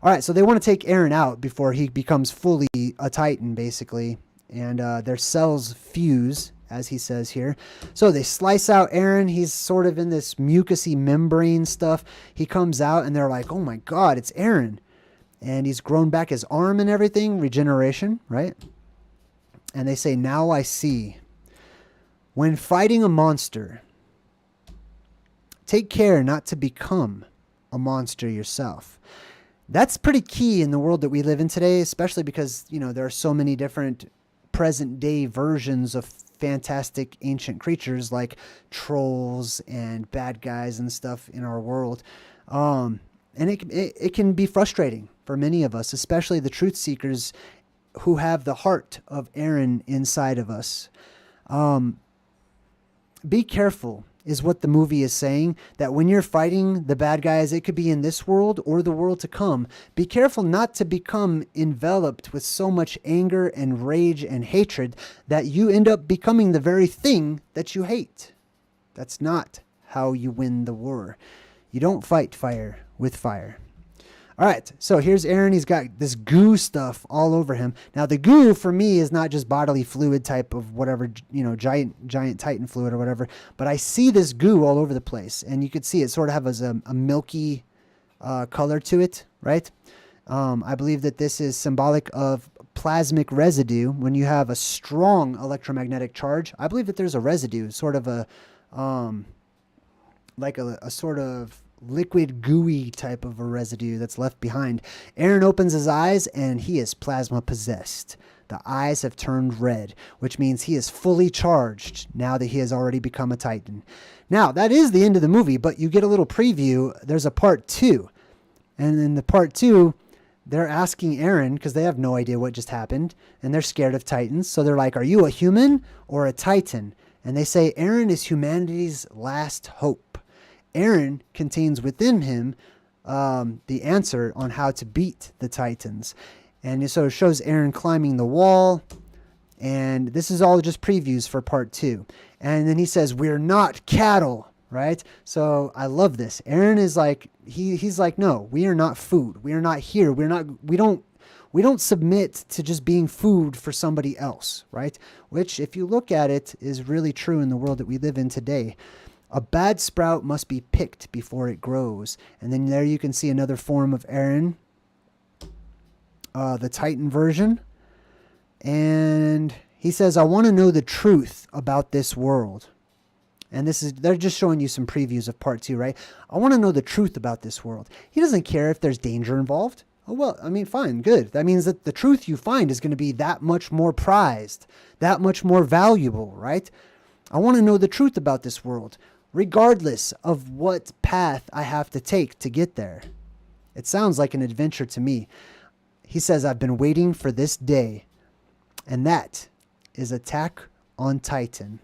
All right, so they want to take Aaron out before he becomes fully a Titan, basically. And their cells fuse, as he says here. So they slice out Aaron. He's sort of in this mucousy membrane stuff. He comes out, and they're like, oh my God, it's Aaron. And he's grown back his arm and everything. Regeneration, right? And they say, now I see. When fighting a monster, take care not to become a monster yourself. That's pretty key in the world that we live in today, especially because, there are so many different present day versions of fantastic ancient creatures like trolls and bad guys and stuff in our world. And it can be frustrating for many of us, especially the truth seekers who have the heart of Aaron inside of us. Be careful is what the movie is saying, that when you're fighting the bad guys, it could be in this world or the world to come. Be careful not to become enveloped with so much anger and rage and hatred that you end up becoming the very thing that you hate. That's not how you win the war. You don't fight fire with fire. All right, so here's Aaron. He's got this goo stuff all over him. Now, the goo for me is not just bodily fluid type of whatever, giant Titan fluid or whatever, but I see this goo all over the place, and you could see it sort of has a milky color to it, right? I believe that this is symbolic of plasmic residue. When you have a strong electromagnetic charge, I believe that there's a residue, sort of a sort of liquid gooey type of a residue that's left behind. Aaron opens his eyes and he is plasma possessed. The eyes have turned red, which means he is fully charged now that he has already become a Titan. Now, that is the end of the movie, but you get a little preview. There's a part 2. And in the part 2, they're asking Aaron, because they have no idea what just happened, and they're scared of Titans. So they're like, are you a human or a Titan? And they say Aaron is humanity's last hope. Aaron contains within him the answer on how to beat the Titans. And so it shows Aaron climbing the wall. And this is all just previews for part 2. And then he says, we're not cattle, right? So I love this. Aaron is like, he's like, no, we are not food. We are not here. We don't submit to just being food for somebody else, right? Which, if you look at it, is really true in the world that we live in today. A bad sprout must be picked before it grows. And then there you can see another form of Aaron, the Titan version. And he says, I want to know the truth about this world. And they're just showing you some previews of part 2, right? I want to know the truth about this world. He doesn't care if there's danger involved. Oh, well, I mean, fine, good. That means that the truth you find is going to be that much more prized, that much more valuable, right? I want to know the truth about this world, regardless of what path I have to take to get there. It sounds like an adventure to me. He says, I've been waiting for this day. And that is Attack on Titan.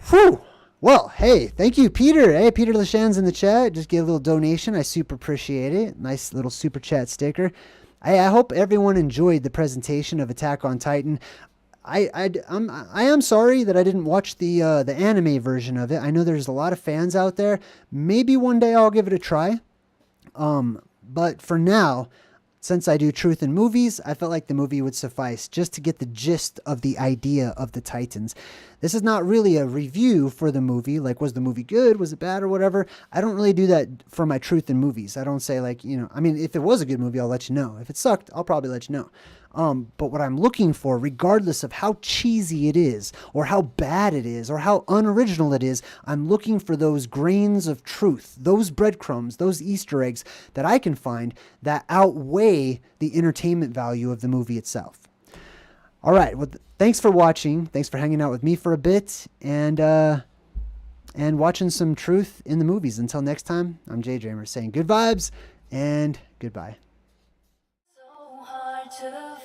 Whew. Well, hey, thank you, Peter. Hey, Peter Lashan's in the chat. Just gave a little donation. I super appreciate it. Nice little super chat sticker. I hope everyone enjoyed the presentation of Attack on Titan. I am sorry that I didn't watch the anime version of it. I know there's a lot of fans out there. Maybe one day I'll give it a try. But for now, since I do truth in movies, I felt like the movie would suffice just to get the gist of the idea of the Titans. This is not really a review for the movie, like was the movie good, was it bad, or whatever. I don't really do that for my truth in movies. I don't say like, I mean, if it was a good movie, I'll let you know. If it sucked, I'll probably let you know. But what I'm looking for, regardless of how cheesy it is, or how bad it is, or how unoriginal it is, I'm looking for those grains of truth, those breadcrumbs, those Easter eggs that I can find that outweigh the entertainment value of the movie itself. All right. Well, thanks for watching. Thanks for hanging out with me for a bit and watching some truth in the movies. Until next time, I'm JayDreamerZ saying good vibes and goodbye. So hard to